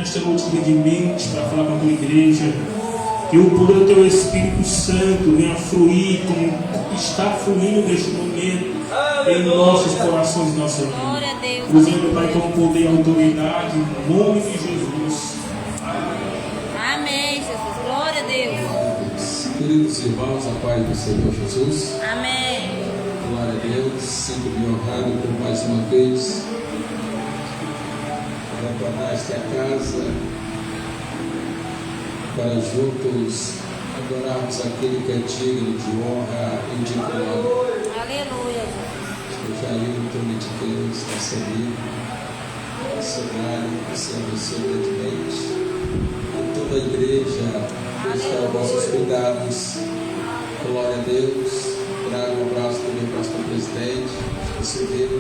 nesta noite grandemente para falar com a tua igreja. Que o poder do teu Espírito Santo venha fluir como está fluindo neste momento em nossos corações e nossa vida. Usando, Pai, com poder e autoridade, em nome de Jesus. Amém, Jesus. Glória a Deus. Queridos irmãos, a paz do Senhor Jesus. Amém. Glória a Deus. Sinto-me honrado por mais uma vez retornar a esta casa para juntos adorarmos aquele que é digno de honra e de glória. Aleluia. Esteja aí no trono de Deus, nossa vida, nosso horário, que se abençoe grandemente. E toda a igreja está aos vossos cuidados. Glória a Deus. Trago um abraço também para o pastor presidente, conselheiro,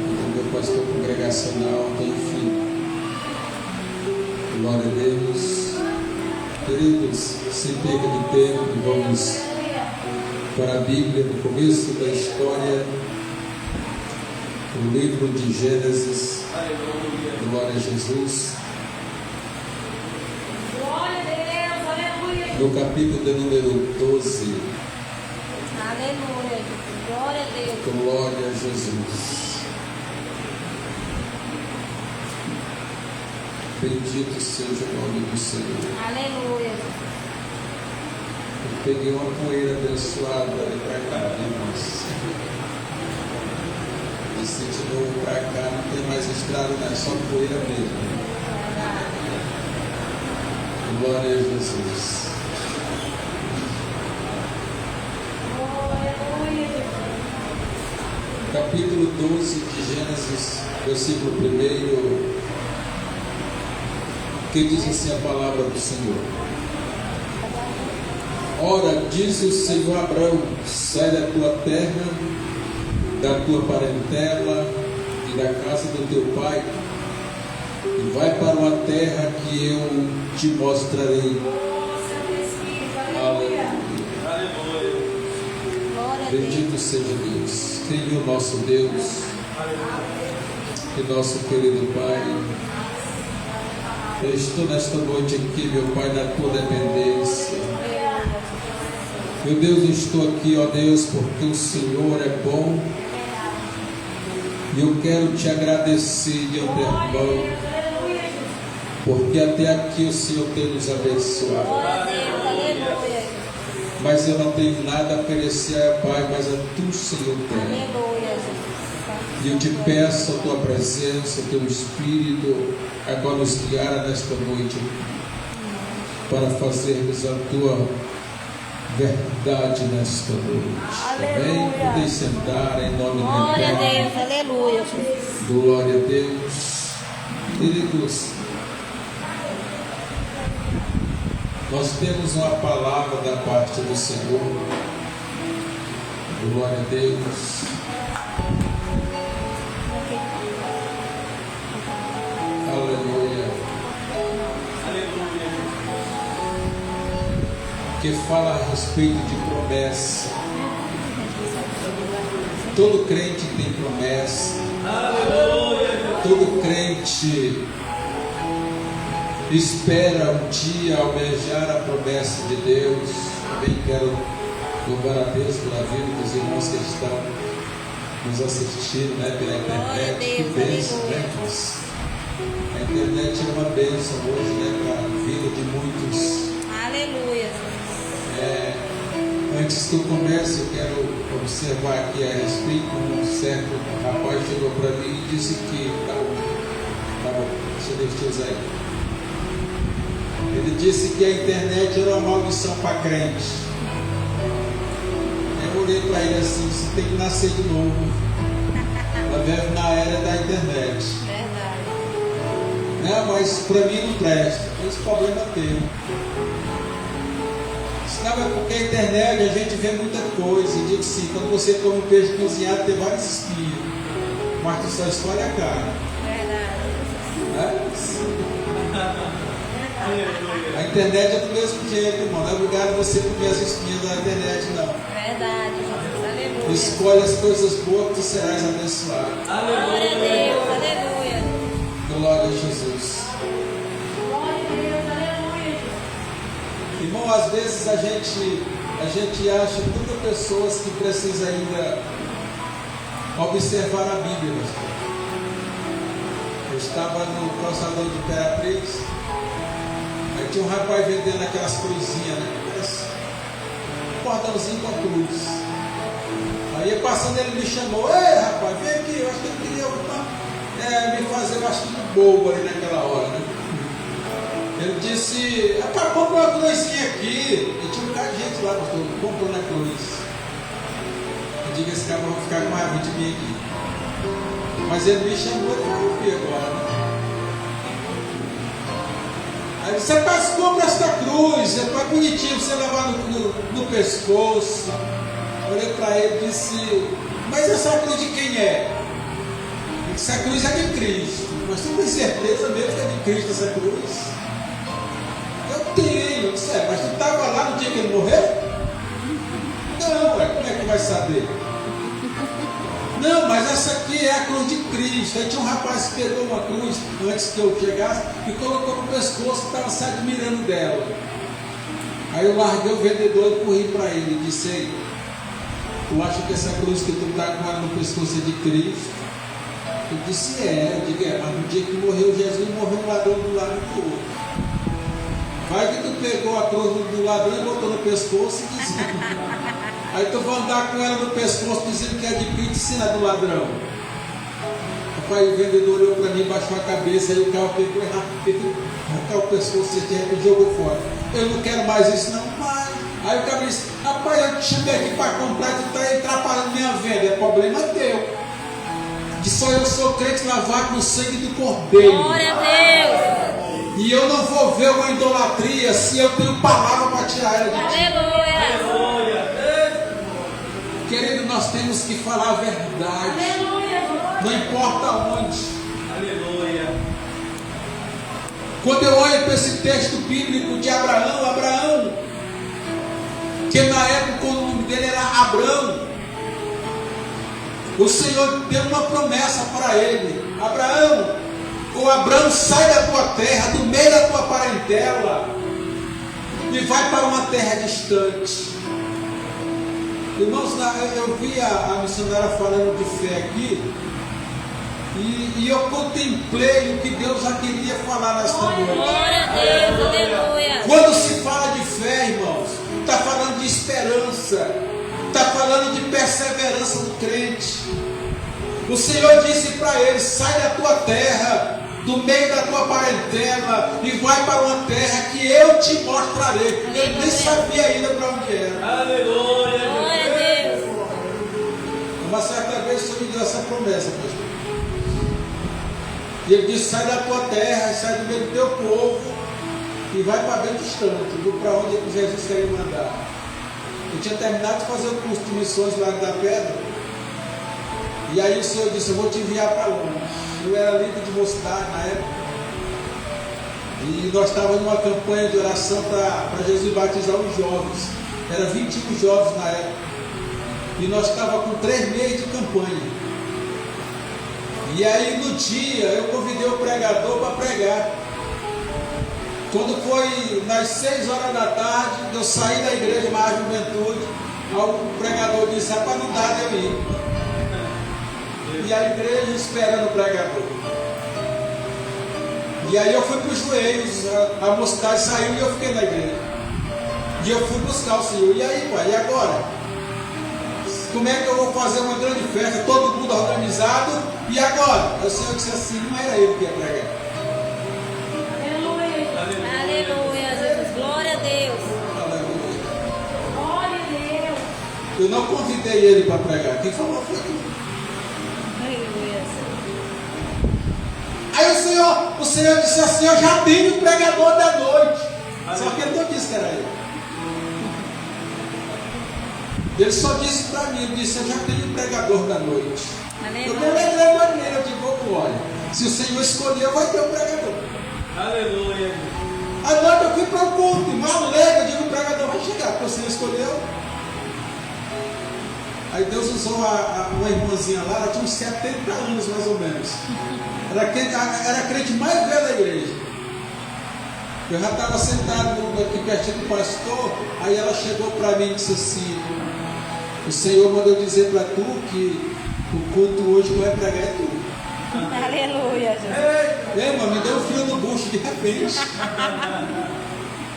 e meu pastor congregacional, enfim. Glória a Deus. Queridos, sem perda de tempo, vamos para a Bíblia, no começo da história, o livro de Gênesis. Glória a Jesus. Glória a Deus. Aleluia. No capítulo de número 12. Aleluia. Glória a Deus. Glória a Jesus. Bendito seja o nome do Senhor. Aleluia. Eu peguei uma poeira abençoada ali para cá, irmãos. Desci de novo para cá, não tem mais estrada, não é só poeira mesmo. Glória a Jesus. Capítulo 12 de Gênesis, versículo 1, que diz assim a palavra do Senhor. Ora, diz o Senhor a Abraão: sai da tua terra, da tua parentela e da casa do teu pai, e vai para uma terra que eu te mostrarei. Aleluia. Bendito seja Deus, Senhor nosso Deus e nosso querido Pai. Eu estou nesta noite aqui, meu Pai, na tua dependência. Meu Deus, eu estou aqui, ó Deus, porque o Senhor é bom. E eu quero te agradecer de antemão, porque até aqui o Senhor tem nos abençoado. Mas eu não tenho nada a oferecer, Pai, mas a tu, Senhor, tem. E eu te peço a tua presença, o teu Espírito, agora nos guiar nesta noite, para fazermos a tua verdade nesta noite. Amém? Podem sentar em nome de Deus. Glória a Deus. Aleluia. Glória a Deus. Queridos, nós temos uma palavra da parte do Senhor. Glória a Deus. Aleluia. Que fala a respeito de promessa. Todo crente tem promessa. Todo crente espera um dia almejar a promessa de Deus. Também quero louvar a Deus pela vida dos irmãos que estão nos assistindo, né, pela internet. Que bênção, né, irmãos? A internet é uma bênção hoje, né, para a vida de muitos. Aleluia. Antes que eu comece, eu quero observar aqui a respeito. Um certo rapaz chegou para mim e disse que deixa eu ver os aí. Ele disse que a internet era uma maldição para crente. Eu olhei para ele assim: você tem que nascer de novo. Ela vive na era da internet. Verdade. Não, mas para mim não presta. Esse problema é teu. Não, é porque a internet a gente vê muita coisa. E diz assim: quando você come um peixe cozinhado, tem vários espinhos, mas tu só escolhe a carne. Verdade. A internet é do mesmo jeito, irmão. Não é obrigado você comer as espinhas da internet, não. Verdade. Aleluia. Escolhe as coisas boas que tu serás abençoado. Glória a Deus. Aleluia. Glória a Jesus. Irmão, às vezes a gente acha muitas pessoas que precisam ainda observar a Bíblia. Eu estava no calçadão de Imperatriz, aí tinha um rapaz vendendo aquelas cruzinhas, né? Um cordãozinho com a cruz. Aí passando ele me chamou: ei rapaz, vem aqui, eu acho que ele queria me fazer bastante bobo ali naquela hora, né? Ele disse: rapaz, compra uma cruzinha aqui. E tinha um bocado de gente lá, pastor, comprou na cruz. Eu digo: esse cara vai ficar com raiva de mim aqui. Mas ele me chamou e vai ouvir agora, né? Aí ele disse: rapaz, compra esta cruz, é bonitinho você levar no pescoço. Eu olhei para ele e disse: mas essa cruz de quem é? Ele disse: a cruz é de Cristo. Mas tu tem certeza mesmo que é de Cristo essa cruz? Eu tenho. Eu disse: mas tu estava lá no dia que ele morreu? Não, como é que vai saber? Não, mas essa aqui é a cruz de Cristo. Aí tinha um rapaz que pegou uma cruz antes que eu chegasse e colocou no pescoço e estava se admirando dela. Aí eu larguei o vendedor e corri para ele e disse: ei, tu acha que essa cruz que tu está com ela no pescoço é de Cristo? Ele disse: eu digo: mas no dia que morreu Jesus, morreu um ladrão do lado do outro. Vai que tu pegou a cruz do ladrão e botou no pescoço e disse: aí tu vai andar com ela no pescoço dizendo que é de Cristo, ensina do ladrão. Rapaz, o vendedor olhou para mim, baixou a cabeça, aí o carro pegou e arrancou o pescoço e jogou fora. Eu não quero mais isso não, pai. Aí o cara disse: rapaz, eu te chamei aqui para comprar, tu está atrapalhando minha venda. É problema teu. Disse: só eu sou crente lavado no sangue do Cordeiro. Glória a Deus. E eu não vou ver uma idolatria se eu tenho palavra para tirar ela de ti. Aleluia. Querido, nós temos que falar a verdade. Aleluia. Não importa onde. Aleluia. Quando eu olho para esse texto bíblico de Abraão, que na época o nome dele era Abrão, o Senhor deu uma promessa para ele: Abraão, sai da tua terra, do meio da tua parentela, e vai para uma terra distante. Irmãos, eu vi a missionária falando de fé aqui, e eu contemplei o que Deus já queria falar nesta noite. Glória a Deus, aleluia. Quando se fala de fé, irmãos, está falando de esperança, está falando de perseverança do crente. O Senhor disse para ele: sai da tua terra, do meio da tua parentela, e vai para uma terra que eu te mostrarei. Ele nem sabia ainda para onde era. Aleluia. Glória a Deus. Uma certa vez o Senhor me deu essa promessa, pastor. E ele disse: sai da tua terra, sai do meio do teu povo, e vai para bem distante, para onde Jesus queria mandar. Eu tinha terminado de fazer o curso de missões lá da Pedra. E aí o Senhor disse: eu vou te enviar para longe. Eu era líder de mocidade na época. E nós estávamos numa campanha de oração para Jesus batizar os jovens. Era 21 jovens na época. E nós estávamos com 3 meses de campanha. E aí no dia eu convidei o pregador para pregar. Quando foi nas 6 horas da tarde, eu saí da igreja mais juventude. O pregador disse: rapaz, não dá de eu ir. E a igreja esperando o pregador. E aí eu fui para os joelhos, a mocidade saiu e eu fiquei na igreja. E eu fui buscar o Senhor. E aí, pai, e agora? Como é que eu vou fazer uma grande festa, todo mundo organizado? E agora? Aí o Senhor disse assim: não era ele que ia pregar. Aleluia. Aleluia, Jesus. Glória a Deus. Aleluia. Glória a Deus. Eu não convidei ele para pregar. Quem falou foi ele. Aleluia. Aí o Senhor disse assim: eu já tenho o pregador da noite. Só que ele não disse que era ele. Ele só disse para mim: ele disse, eu já tenho o pregador da noite. Aleluia. Eu me alegrei maneiro. Eu digo: olha, se o Senhor escolheu, vai ter um pregador. Aleluia. À noite eu fui para o culto, mal alegre. Eu digo: o pregador vai chegar, porque o Senhor escolheu. Aí Deus usou uma irmãzinha lá, ela tinha uns 70 anos mais ou menos. era a crente mais velha da igreja. Eu já estava sentado aqui pertinho do pastor, aí ela chegou para mim e disse assim: o Senhor mandou dizer para tu que o culto hoje vai pregar é tu. Aleluia, Jesus. Ei, mano, me deu um fio no bucho de repente.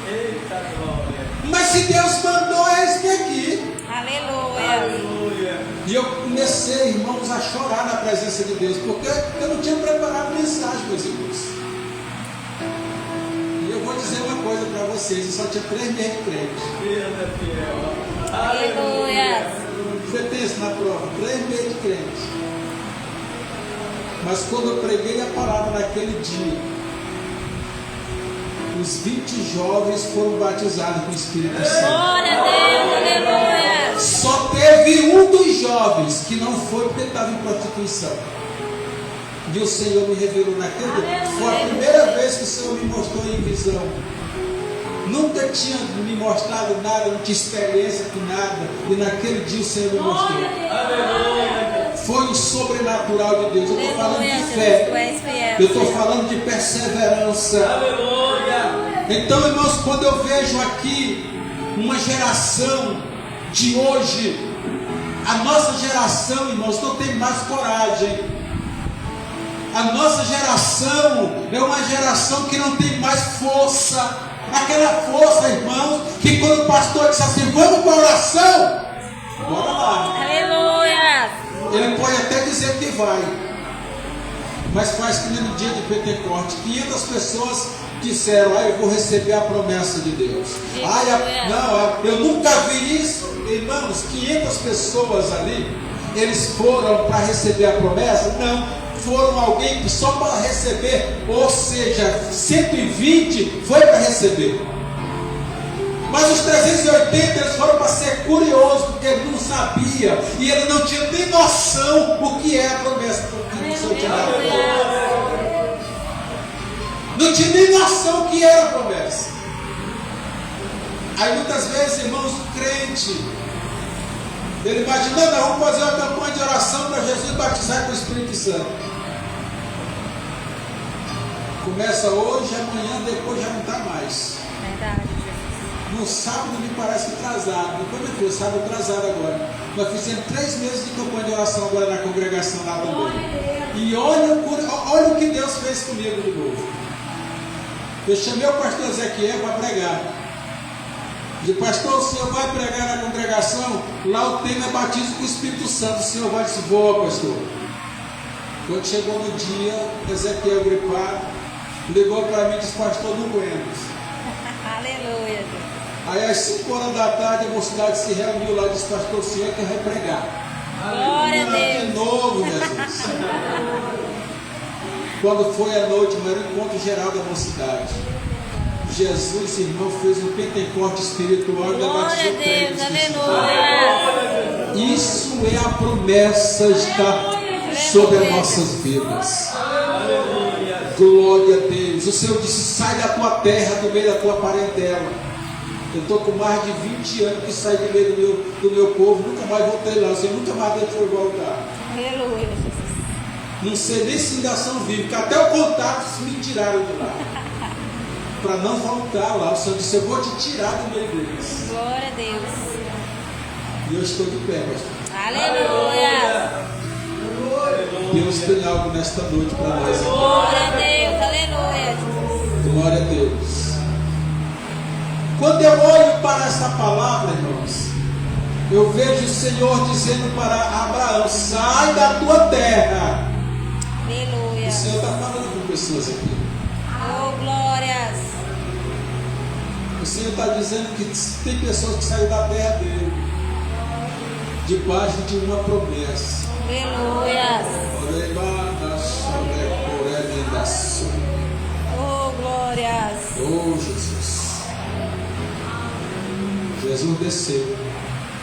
Eita glória. Mas se Deus mandou, eis-me aqui. Aleluia. Aleluia. E eu comecei, irmãos, a chorar na presença de Deus, porque eu não tinha preparado mensagem, meus irmãos. E eu vou dizer uma coisa para vocês: eu só tinha 3 meses de crente. Deus é fiel. Aleluia. Você pensa na prova, 3 meses de crente. Mas quando eu preguei a palavra naquele dia, os 20 jovens foram batizados com o Espírito Santo. Glória a Deus. Aleluia. Só teve um dos jovens que não foi porque estava em prostituição. E o Senhor me revelou naquele dia. Foi a primeira vez que o Senhor me mostrou em visão. Nunca tinha me mostrado nada, não tinha experiência com nada. E naquele dia o Senhor me mostrou. Aleluia. Foi um sobrenatural de Deus. Eu estou falando Aleluia, de Jesus. fé. Tu és fiel. Eu estou falando de perseverança. Aleluia. Então, irmãos, quando eu vejo aqui uma geração de hoje, a nossa geração, irmãos, não tem mais coragem. A nossa geração é uma geração que não tem mais força. Aquela força, irmãos, que quando o pastor disse assim: vamos para a oração, bora lá. Aleluia. Ele pode até dizer que vai, mas faz que nem no dia de Pentecoste, 500 pessoas disseram: eu vou receber a promessa de Deus. Eu nunca vi isso. Irmãos, 500 pessoas ali, eles foram para receber a promessa? Não, foram alguém que só para receber, ou seja, 120 foi para receber. Mas os 380 eles foram para ser curiosos, porque ele não sabia e ele não tinha nem noção o que é a promessa que o Senhor tinha dado. Não tinha nem noção o que era a promessa. Aí muitas vezes, irmãos, o crente, ele imagina: não, vamos fazer uma campanha de oração para Jesus batizar com o Espírito Santo. Começa hoje, amanhã, depois já não está mais. Verdade. No sábado me parece atrasado. Depois me foi sábado atrasado agora. Nós fizemos 3 meses de campanha de oração agora na congregação lá também. E olha o que Deus fez comigo de novo. Eu chamei o pastor Ezequiel para pregar. Disse: pastor, o senhor vai pregar na congregação? Lá o tema é batismo com o Espírito Santo. O senhor vai? Disse: vou, pastor. Quando chegou no dia, Ezequiel gripado, ligou para mim e disse: pastor, não aguento. Aleluia. Aí às 5 horas da tarde a mocidade se reuniu lá e disse: pastor, o senhor quer pregar. Glória a Deus. De novo, Jesus. Quando foi à noite, era o encontro geral da mocidade. Jesus, irmão, fez um Pentecoste espiritual. Glória a Deus. Aleluia. Isso é a promessa está sobre as nossas vidas. Glória a Deus. O Senhor disse: sai da tua terra, do meio da tua parentela. Eu estou com mais de 20 anos que saí do meio do meu povo, nunca mais voltei lá. O Senhor nunca mais deixou eu voltar. Aleluia, Jesus. Não sei nem se ainda são vivos, porque até o contato me tiraram de lá. Para não voltar lá. O Senhor disse: eu vou te tirar do meio deles. Glória a Deus. E eu estou de pé, pastor. Aleluia. Deus tem algo nesta noite para nós. Glória a Deus. Aleluia. Glória a Deus. Quando eu olho para essa palavra, irmãos, eu vejo o Senhor dizendo para Abraão: sai da tua terra. Aleluia. O Senhor está falando com pessoas aqui. Oh, glórias. O Senhor está dizendo que tem pessoas que saíram da terra dele, debaixo de uma promessa. Aleluia. Oh, glórias. Oh, Jesus. Jesus desceu,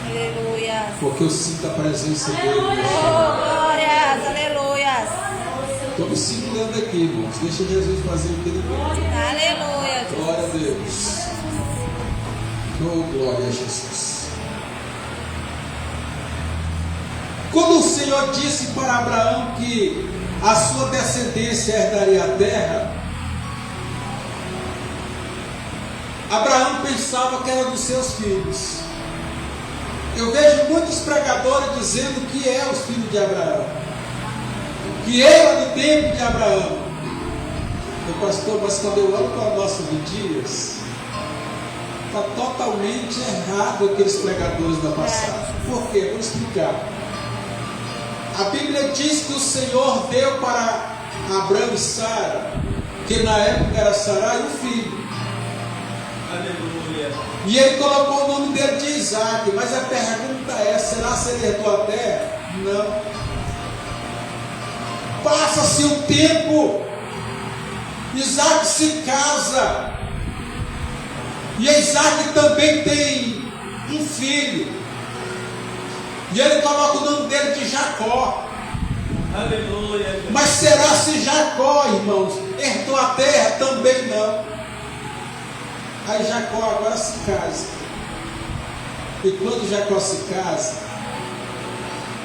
Aleluia. porque eu sinto a presença dele. Oh, glórias. Aleluia. Estou me segurando aqui, irmãos. Deixa Jesus fazer o que ele quer. Aleluia. Glória a Deus. Oh, glória a Jesus. Quando o Senhor disse para Abraão que a sua descendência herdaria a terra, Abraão pensava que era dos seus filhos. Eu vejo muitos pregadores dizendo que é os filhos de Abraão, que era do tempo de Abraão. Meu pastor, mas quando eu olho para nossos dias, está totalmente errado aqueles pregadores da passada. Por quê? Vou explicar. A Bíblia diz que o Senhor deu para Abraão e Sara, que na época era Sarai, um filho. Aleluia. E ele colocou o nome dele de Isaac. Mas a pergunta é: será que ele herdou a terra? Não. Passa-se o tempo, Isaac se casa, e Isaac também tem um filho, e ele coloca o nome dele de Jacó. Aleluia. Mas será se Jacó, irmãos, herdou a terra? Também não. Aí Jacó agora se casa, e quando Jacó se casa,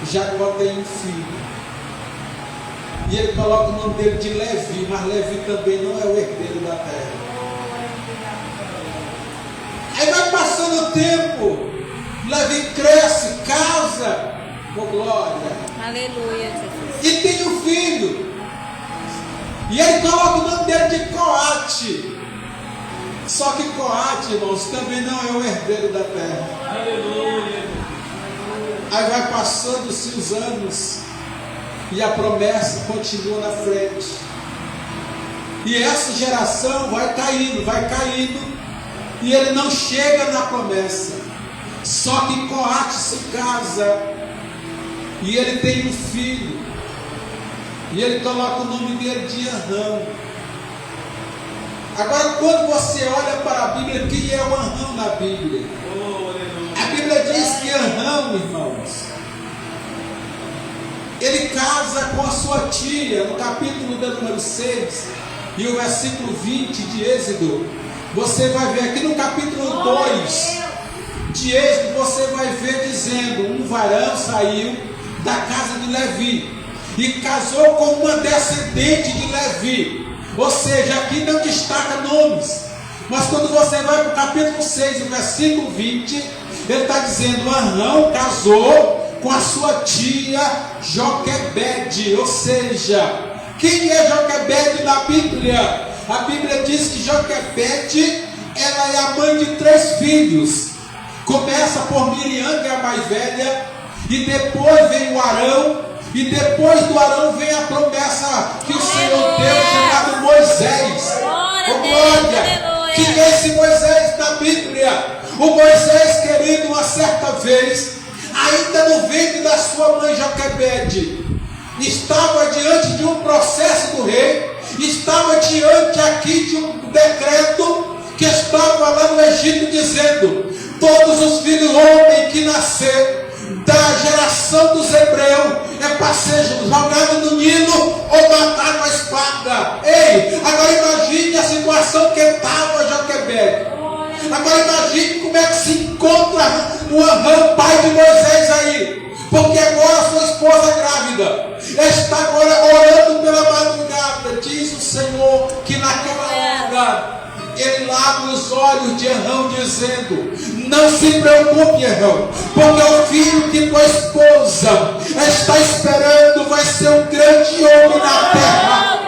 Jacó tem um filho, e ele coloca o nome dele de Levi, mas Levi também não é o herdeiro da terra. Aí vai passando o tempo, Levi cresce, casa, com glória, Aleluia, Jesus. e tem um filho, e ele coloca o nome dele de Coate. Só que Coate, irmãos, também não é o herdeiro da terra. Aleluia. Aí vai passando-se os anos, e a promessa continua na frente, e essa geração vai caindo, e ele não chega na promessa. Só que Coate se casa, e ele tem um filho, e ele coloca o nome dele de Arão. Agora, quando você olha para a Bíblia, quem é o Arão na Bíblia? Oh, aleluia. A Bíblia diz que Arão, irmãos, ele casa com a sua tia, no capítulo de número 6, e o versículo 20 de Êxodo. Você vai ver aqui no capítulo 2 de Êxodo, você vai ver dizendo: um varão saiu da casa de Levi e casou com uma descendente de Levi. Ou seja, aqui não destaca nomes, mas quando você vai para o capítulo 6, o versículo 20, ele está dizendo: Arão casou com a sua tia Joquebede. Ou seja, quem é Joquebede na Bíblia? A Bíblia diz que Joquebede, ela é a mãe de 3 filhos. Começa por Miriam, que é a mais velha, e depois vem o Arão, e depois do Arão vem a promessa que o Senhor deu, chamado Moisés. Glória! Quem é esse Moisés na Bíblia? O Moisés, querido, uma certa vez, ainda no ventre da sua mãe Joquebede, estava diante de um processo do rei, estava diante aqui de um decreto que estava lá no Egito, dizendo: todos os filhos homens que nascer da geração dos hebreus é para ser jogado no Nilo ou matado com a espada. Ei, agora imagine a situação que estava Joquebede. Agora imagine como é que se encontra o Arão, pai de Moisés aí, porque agora sua esposa grávida está agora orando pela madrugada. Diz o Senhor que naquela hora ele abre os olhos de Arão, dizendo: não se preocupe, Arão, porque o filho que tua esposa está esperando vai ser um grande homem na terra.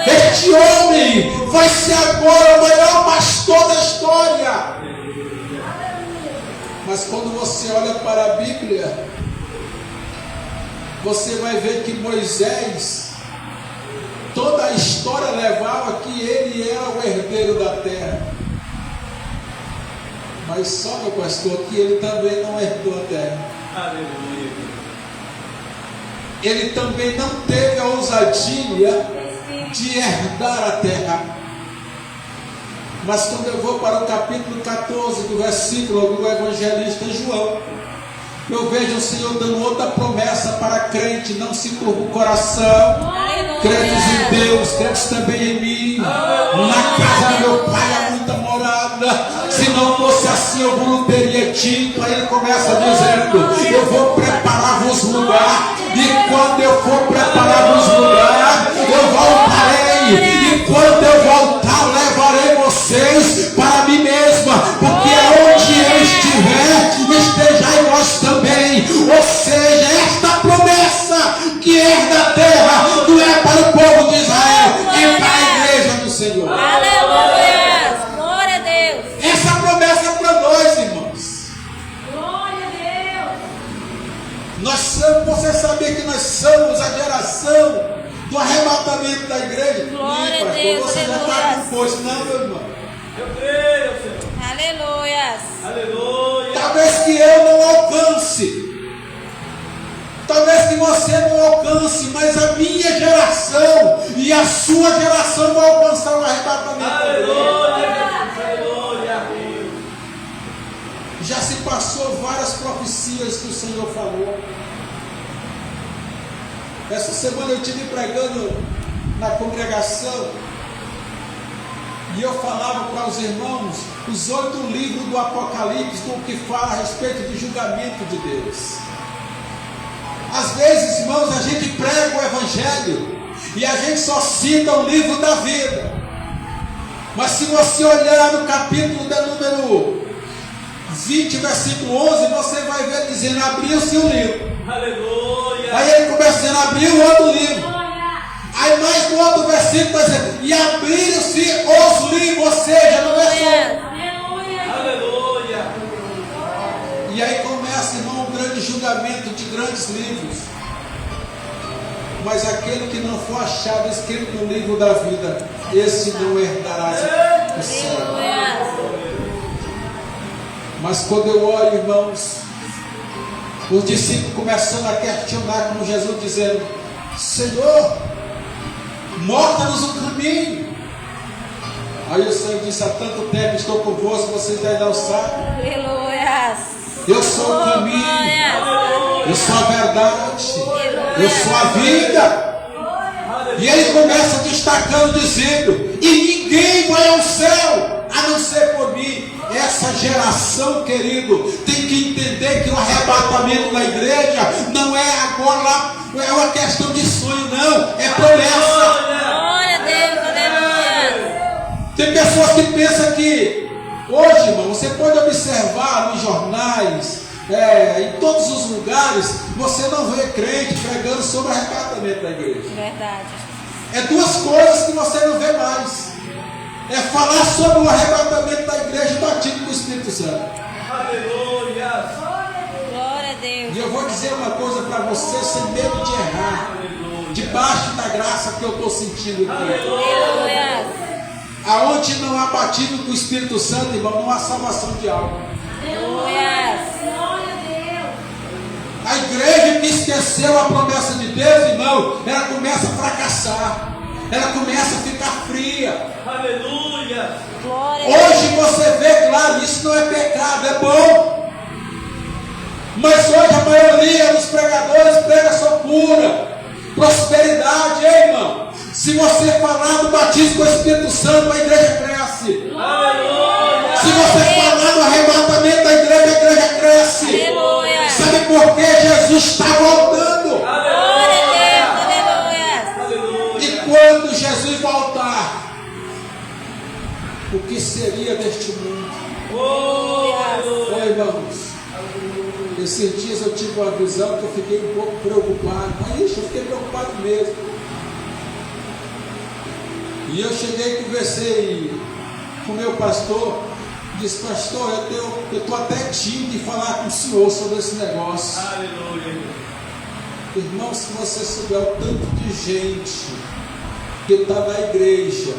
Este homem vai ser agora o maior pastor da história. Mas quando você olha para a Bíblia, você vai ver que Moisés, toda a história levava que ele era o herdeiro da terra. Mas só, meu pastor, que ele também não herdou a terra. Aleluia. Ele também não teve a ousadia de herdar a terra. Mas quando eu vou para o capítulo 14 do versículo do evangelista João, eu vejo o Senhor dando outra promessa para crente: não se turbe o coração, crentes em Deus, crentes também em mim. Na casa do meu pai há muita morada, se não fosse assim eu não teria dito. Aí ele começa dizendo: eu vou preparar-vos lugar, e quando eu for preparar-vos geração do arrebatamento da igreja. Glória Ih, a pastor, Deus, você já está aleluia. com força. Não, meu irmão. Eu creio, Senhor. Aleluias. Aleluia. Talvez que eu não alcance. Talvez que você não alcance, mas a minha geração e a sua geração vão alcançar o arrebatamento da igreja. Aleluia, Jesus. Aleluia. Já se passou várias profecias que o Senhor falou. Essa semana eu estive pregando na congregação e eu falava para os irmãos os 8 livros do Apocalipse, do que fala a respeito do julgamento de Deus. Às vezes, irmãos, a gente prega o Evangelho e a gente só cita o livro da vida. Mas se você olhar no capítulo de número 20, versículo 11, você vai ver dizendo: abriu-se o livro. Aleluia. Aí ele começa dizendo: abriu o outro livro. Aí mais no outro versículo está dizendo: e abriram-se os livros, ou seja, não é só. Aleluia. E aí começa, irmão, um grande julgamento de grandes livros. Mas aquele que não for achado escrito no livro da vida, esse não herdará o céu. Mas quando eu olho, irmãos, os discípulos começando a questionar, como Jesus dizendo: Senhor, mostra-nos o caminho. Aí o Senhor disse: há tanto tempo estou convosco, vocês ainda não sabem. Aleluias. Eu sou o caminho, eu sou a verdade, eu sou a vida. E ele começa destacando, dizendo: e ninguém vai ao céu a não ser por mim. Essa geração, querido, tem que entender que o arrebatamento da igreja não é agora, é uma questão de sonho, não, é promessa. Glória a Deus, aleluia. Tem pessoas que pensam que hoje, irmão, você pode observar nos jornais, em todos os lugares, você não vê crente pregando sobre o arrebatamento da igreja. Verdade. É 2 coisas que você não vê mais. É falar sobre o arrebatamento da igreja e batismo com o Espírito Santo. Aleluia. Glória a Deus. E eu vou dizer uma coisa para você, sem medo de errar, debaixo da graça que eu estou sentindo aqui. Aleluia. Aonde não há batismo com o Espírito Santo, irmão, não há salvação de alma. Aleluia. A igreja que esqueceu a promessa de Deus, irmão, ela começa a fracassar. Ela começa a ficar fria. Aleluia. Glória a Deus. Hoje você vê, claro, isso não é pecado, é bom. Mas hoje a maioria dos pregadores prega só cura, prosperidade, hein, irmão? Se você falar do batismo com o Espírito Santo, a igreja cresce. Aleluia. Se você falar do arrebatamento da igreja, a igreja cresce. Aleluia. Sabe por quê? Jesus está voltando. Glória a Deus, aleluia. Aleluia. E quando Jesus voltar, o que seria deste mundo? Oi, irmãos. Esses dias eu tive uma visão que eu fiquei um pouco preocupado. Mas isso, eu fiquei preocupado mesmo. E eu cheguei e conversei com o meu pastor. Disse: pastor, eu estou até tímido de falar com o senhor sobre esse negócio. Aleluia. Irmão, se você souber o tanto de gente que está na igreja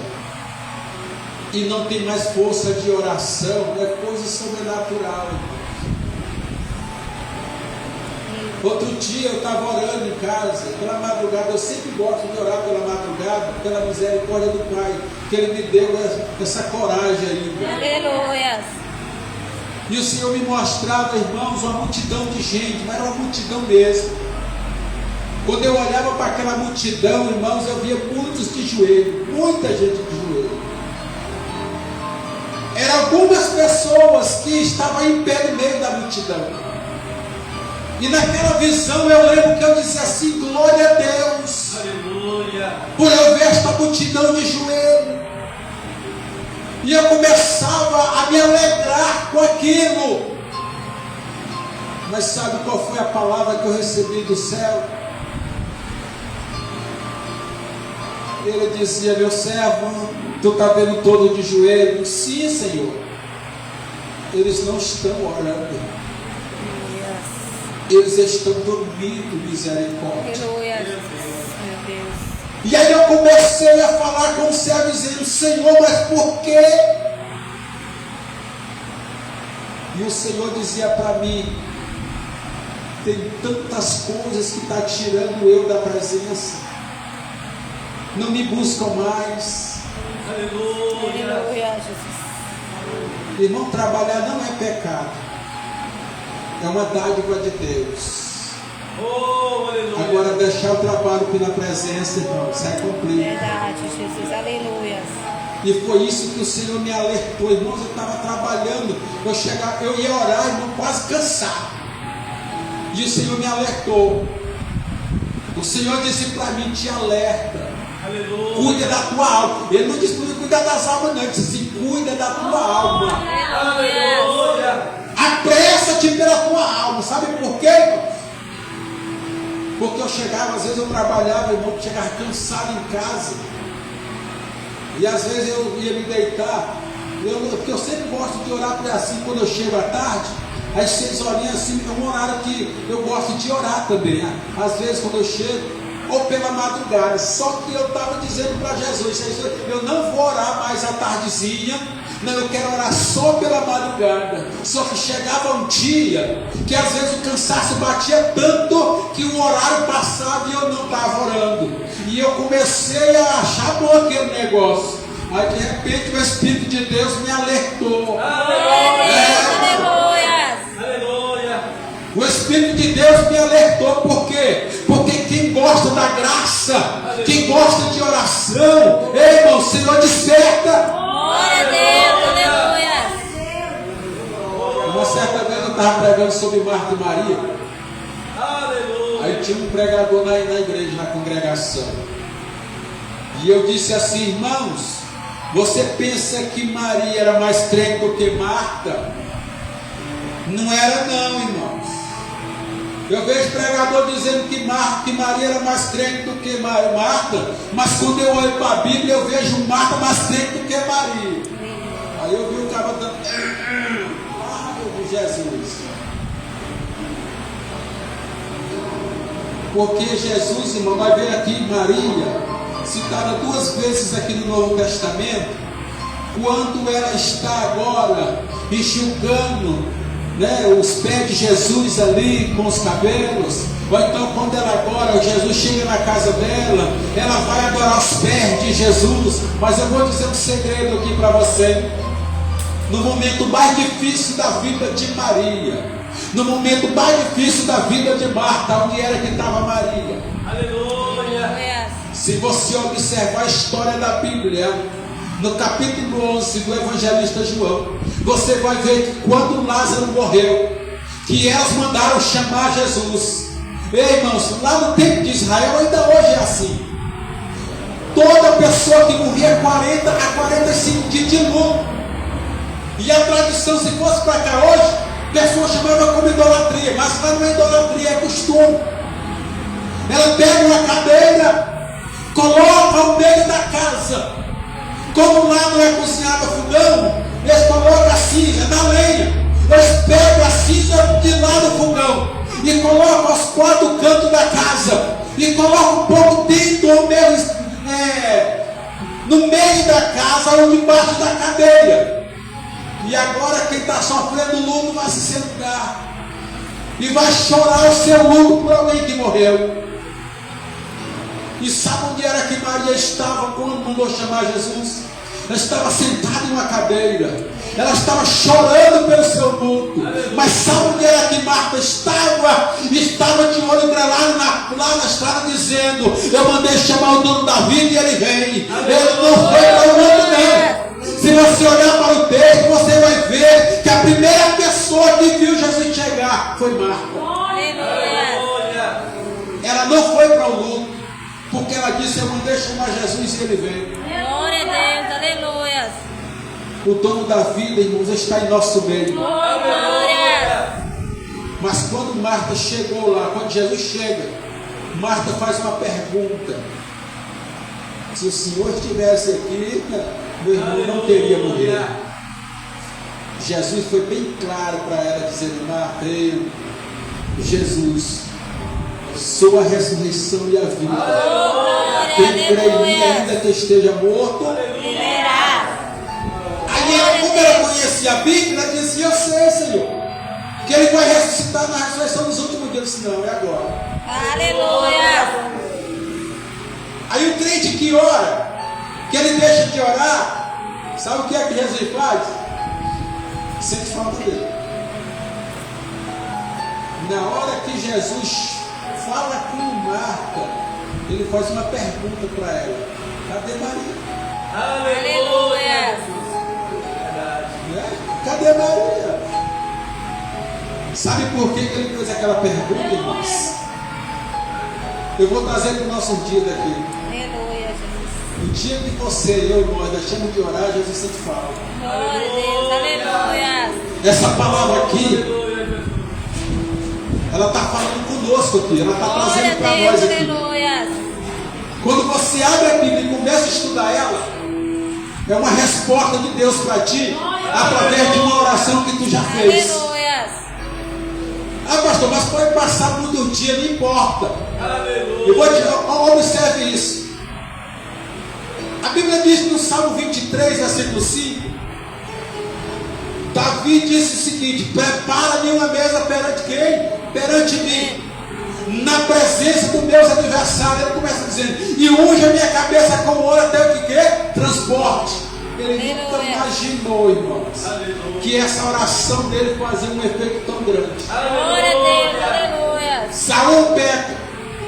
e não tem mais força de oração, é coisa sobrenatural, irmão. Outro dia eu estava orando em casa, pela madrugada. Eu sempre gosto de orar pela madrugada, pela misericórdia do Pai, que Ele me deu essa coragem aí. Aleluia. E o Senhor me mostrava, irmãos, uma multidão de gente, mas era uma multidão mesmo. Quando eu olhava para aquela multidão, irmãos, eu via muitos de joelho, muita gente de joelho. Eram algumas pessoas que estavam em pé no meio da multidão. E naquela visão eu lembro que eu disse assim: glória a Deus, Aleluia. por eu ver esta multidão de joelho. E eu começava a me alegrar com aquilo. Mas sabe qual foi a palavra que eu recebi do céu? Ele dizia: meu servo, tu está vendo todo de joelho? Sim, Senhor. Eles não estão orando. Eles estão dormindo, misericórdia. Aleluia. E aí eu comecei a falar com o servo dizendo: Senhor, mas por quê? E o Senhor dizia para mim: tem tantas coisas que está tirando eu da presença, não me buscam mais. Aleluia. Aleluia, Jesus. Irmão, trabalhar não é pecado, é uma dádiva de Deus. Oh, aleluia. Agora deixar o trabalho pela presença, irmão, isso é cumprir. Verdade, Jesus. Aleluia. E foi isso que o Senhor me alertou. Irmãos, eu estava trabalhando, eu ia orar, irmão, quase cansado. E o Senhor me alertou. O Senhor disse para mim: te alerta. Aleluia. Cuida da tua alma. Ele não disse para cuidar das almas, não. Ele disse assim: cuida da tua alma. Aleluia. Apressa-te pela tua alma. Sabe por quê, irmão? Porque eu chegava, às vezes eu trabalhava, irmão, chegava cansado em casa. E às vezes eu ia me deitar. Porque eu sempre gosto de orar, porque assim, quando eu chego à tarde, às 6 horinhas assim, é um horário que eu gosto de orar também, né? Às vezes quando eu chego, ou pela madrugada. Só que eu estava dizendo para Jesus: eu não vou orar mais à tardezinha, não, eu quero orar só pela madrugada. Só que chegava um dia que às vezes o cansaço batia tanto que o horário passava e eu não estava orando. E eu comecei a achar bom aquele negócio. Aí de repente o Espírito de Deus me alertou. Aleluia. Aleluia. O Espírito de Deus me alertou. Por quê? Porque quem gosta da graça, quem gosta de oração, ei, irmão, o Senhor desperta. Glória a Deus. Aleluia. Uma certa vez eu estava pregando sobre Marta e Maria. Aleluia. Aí tinha um pregador na igreja, na congregação. E eu disse assim: irmãos, você pensa que Maria era mais crente do que Marta? Não era não, irmãos. Eu vejo pregador dizendo que Maria era mais crente do que Marta, mas quando eu olho para a Bíblia eu vejo Marta mais crente do que Maria. Aí eu vi o cara dando Jesus. Porque Jesus, irmão, vai ver aqui Maria citada 2 vezes aqui no Novo Testamento, quando ela está agora enxugando, né, os pés de Jesus ali com os cabelos. Ou então quando ela agora, Jesus chega na casa dela, ela vai adorar os pés de Jesus. Mas eu vou dizer um segredo aqui para você. No momento mais difícil da vida de Maria, no momento mais difícil da vida de Marta, onde era que estava Maria? Aleluia. Se você observar a história da Bíblia, no capítulo 11 do evangelista João, você vai ver que quando Lázaro morreu, que elas mandaram chamar Jesus. Ei, irmãos, lá no tempo de Israel ainda hoje é assim. Toda pessoa que morria 40 a 45 dias de luto. E a tradição, se fosse para cá hoje, a pessoa chamava como idolatria, mas lá não é idolatria, é costume. Ela pega uma cadeira, coloca ao meio da casa. Como lá não é cozinhado a fogão, eles colocam a cinza na lenha. Eles pegam a cinza de lá do fogão e colocam aos 4 cantos da casa. E colocam um pouco dentro ou mesmo no meio da casa ou debaixo da cadeira. E agora quem está sofrendo luto vai se sentar e vai chorar o seu luto por alguém que morreu. E sabe onde era que Maria estava quando mandou chamar Jesus? Ela estava sentada em uma cadeira. Ela estava chorando pelo seu luto. Mas sabe onde era que Marta estava? Estava de olho grelado lá na estrada dizendo: eu mandei chamar o dono da vida e ele vem. Ele não foi para o mundo não. Se você olhar para o texto, você vai ver que a primeira pessoa que viu Jesus chegar foi Marta. Aleluia. Ela não foi para o luto, porque ela disse: eu mandei chamar Jesus e ele veio. Glória a Deus. Aleluia. O dono da vida, irmãos, está em nosso meio. Glória. Mas quando Marta chegou lá, quando Jesus chega, Marta faz uma pergunta: se o Senhor estivesse aqui, meu irmão não teria morrido. Jesus foi bem claro para ela, dizendo: Marta, eu, Jesus, sou a ressurreição e a vida. Quem crê em mim, aleluia. ainda que esteja morto. Viverá. Aí, como ela conhecia a Bíblia, ela dizia: eu sei, Senhor, que Ele vai ressuscitar na ressurreição dos últimos dias. Eu disse: não, é agora. Aleluia. Aí o crente que ora, que ele deixa de orar, sabe o que é que Jesus faz? Sente falta dele. Na hora que Jesus fala com Marta, ele faz uma pergunta para ela: cadê Maria? Aleluia. Né? Cadê Maria? Sabe por que ele fez aquela pergunta, irmãos? Eu vou trazer para o nosso dia daqui. Aleluia, Jesus. O dia que você e eu, nós deixamos de orar, Jesus sempre fala. Glória a Deus. Aleluia. Essa palavra aqui, ela está falando conosco aqui, ela está Glória a trazendo para nós Deus. aqui. Aleluia. Quando você abre a Bíblia e começa a estudar ela, é uma resposta de Deus para ti, através de uma oração que tu já fez. Aleluia. Ah, pastor, mas pode passar muito dia, não importa. Eu vou te observe isso. A Bíblia diz no Salmo 23, versículo 5, Davi disse o seguinte: prepara-me uma mesa perante quem? Perante mim, na presença dos meus adversários. Ele começa dizendo: e unge a minha cabeça com ouro até o que? Transporte. Ele nunca imaginou, irmãos, que essa oração dele fazia um efeito tão grande. Glória a Deus. Aleluia. Saul peca.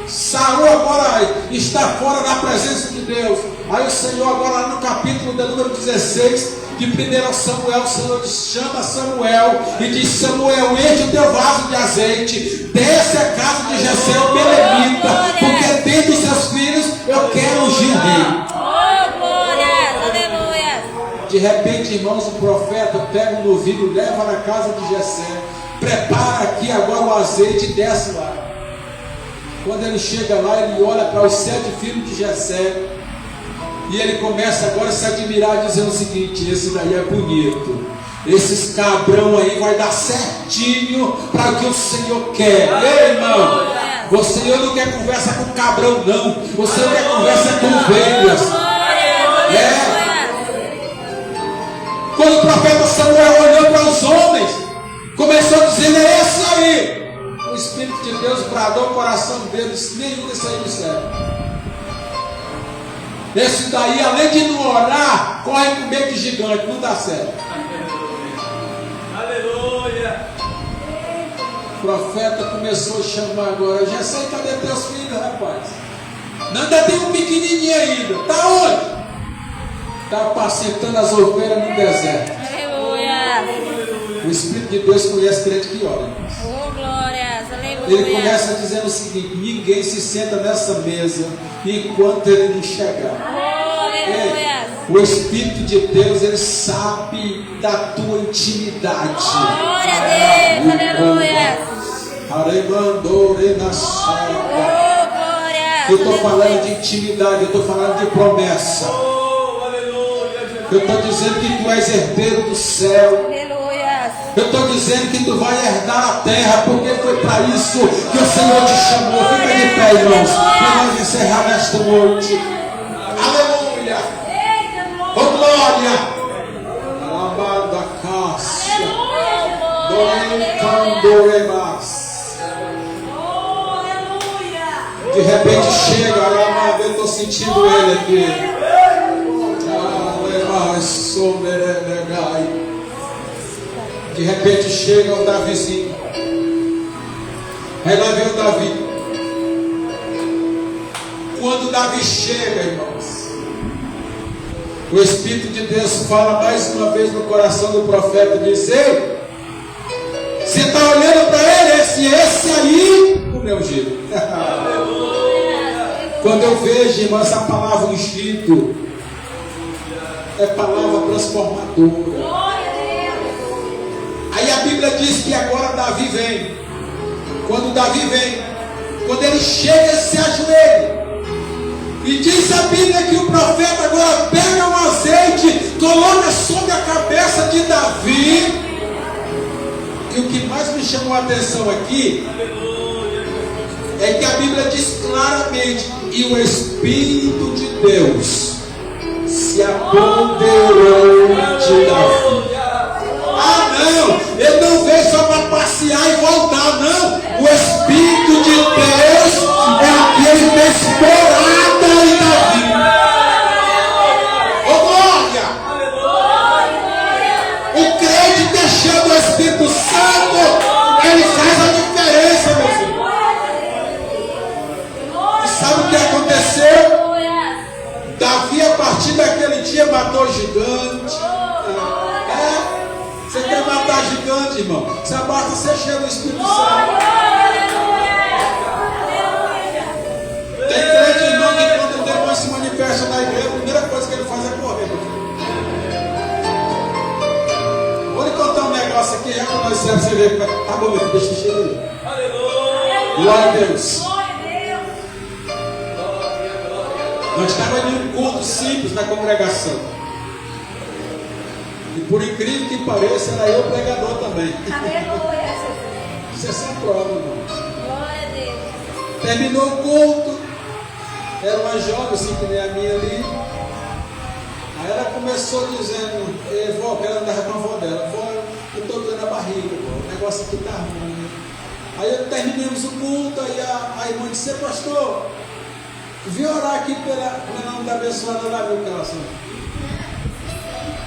Saul agora está fora da presença de Deus. Aí o Senhor agora lá no capítulo de número 16 de 1 Samuel, o Senhor chama Samuel e diz: Samuel, enche o teu vaso de azeite, desce a casa de Jessé o belemita, porque dentre os seus filhos eu quero ungir rei. Oh, glória. Aleluia. De repente, irmãos, o profeta pega um novilho, leva na casa de Jessé, prepara aqui agora o azeite e desce lá. Quando ele chega lá, ele olha para os 7 filhos de Jessé e ele começa agora a se admirar, dizendo o seguinte: esse daí é bonito, esses cabrão aí vai dar certinho para o que o Senhor quer. Ei, irmão, o Senhor não quer conversa com cabrão, não. O Senhor quer conversa com ovelhas. É. Quando o profeta Samuel olhou para os homens, começou dizendo: é esse aí. O Espírito de Deus bradou o coração deles: nenhum desse aí me serve. Esse daí, além de não orar, corre com medo de gigante, não dá certo. Aleluia. O profeta começou a chamar agora: Jessé, cadê teus filhos, rapaz? Não, ainda tem um pequenininho ainda. Está onde? Está apacentando as ovelhas no deserto. Aleluia. O Espírito de Deus conhece crente que ora. Oh, glórias. Aleluia. Ele começa dizendo o seguinte: ninguém se senta nessa mesa enquanto ele não chegar. Oh, aleluia. O Espírito de Deus, ele sabe da tua intimidade. Glória a Deus. Aleluia. Aremandore na Oh, saia. glórias. Eu estou falando Aleluia. de intimidade, eu estou falando de promessa. Oh, aleluia. Eu estou dizendo que tu és herdeiro do céu. Aleluia. Eu estou dizendo que tu vai herdar a terra, porque foi para isso que o Senhor te chamou. Fica de pé, irmãos, para nós encerrar nesta noite. Aleluia. Oh, glória. Amada Cássia. Doencandoremas. De repente chega, amado, eu estou sentindo ele aqui. De repente chega o Davizinho. Aí lá vem o Davi. Quando Davi chega, irmãos, o Espírito de Deus fala mais uma vez no coração do profeta e diz: ei, você está olhando para ele, esse aí, o meu jeito. Quando eu vejo, irmão, essa palavra ungido, é palavra transformadora. Aí a Bíblia diz que agora Davi vem. Quando Davi vem, quando ele chega, ele se ajoelha. E diz a Bíblia que o profeta agora pega um azeite, coloca sobre a cabeça de Davi. E o que mais me chamou a atenção aqui é que a Bíblia diz claramente: e o Espírito de Deus se apoderou de Davi. Ah, não, ele não veio só para passear e voltar, não. O Espírito de Deus é aquele que fez morada em Davi. Ô glória! O crente que é cheio do Espírito Santo, ele faz a diferença, meu filho. E sabe o que aconteceu? Davi, a partir daquele dia, matou gigante. Você quer matar gigante, irmão? Você basta ser cheio do Espírito Santo. Tem crente, irmão, que quando o demônio se manifesta na igreja, a primeira coisa que ele faz é correr. Vou lhe contar um negócio aqui, já que nós sabemos, você vê. Tá bom, meu filho, deixa eu chegar aí. Glória a Deus. Nós estávamos em um culto simples na congregação. E por incrível que pareça, era eu pregador também. Aleluia. Isso é só prova, irmão. Glória a Deus. Terminou o culto. Era uma jovem, assim que nem a minha ali. Aí ela começou dizendo: vó, ela andava com a avó dela. Vó, eu estou dando a barriga, vó. O negócio aqui está ruim. Aí terminamos o culto. Aí a irmã disse: pastor, vim orar aqui pela nome da abençoada lá, viu, coração?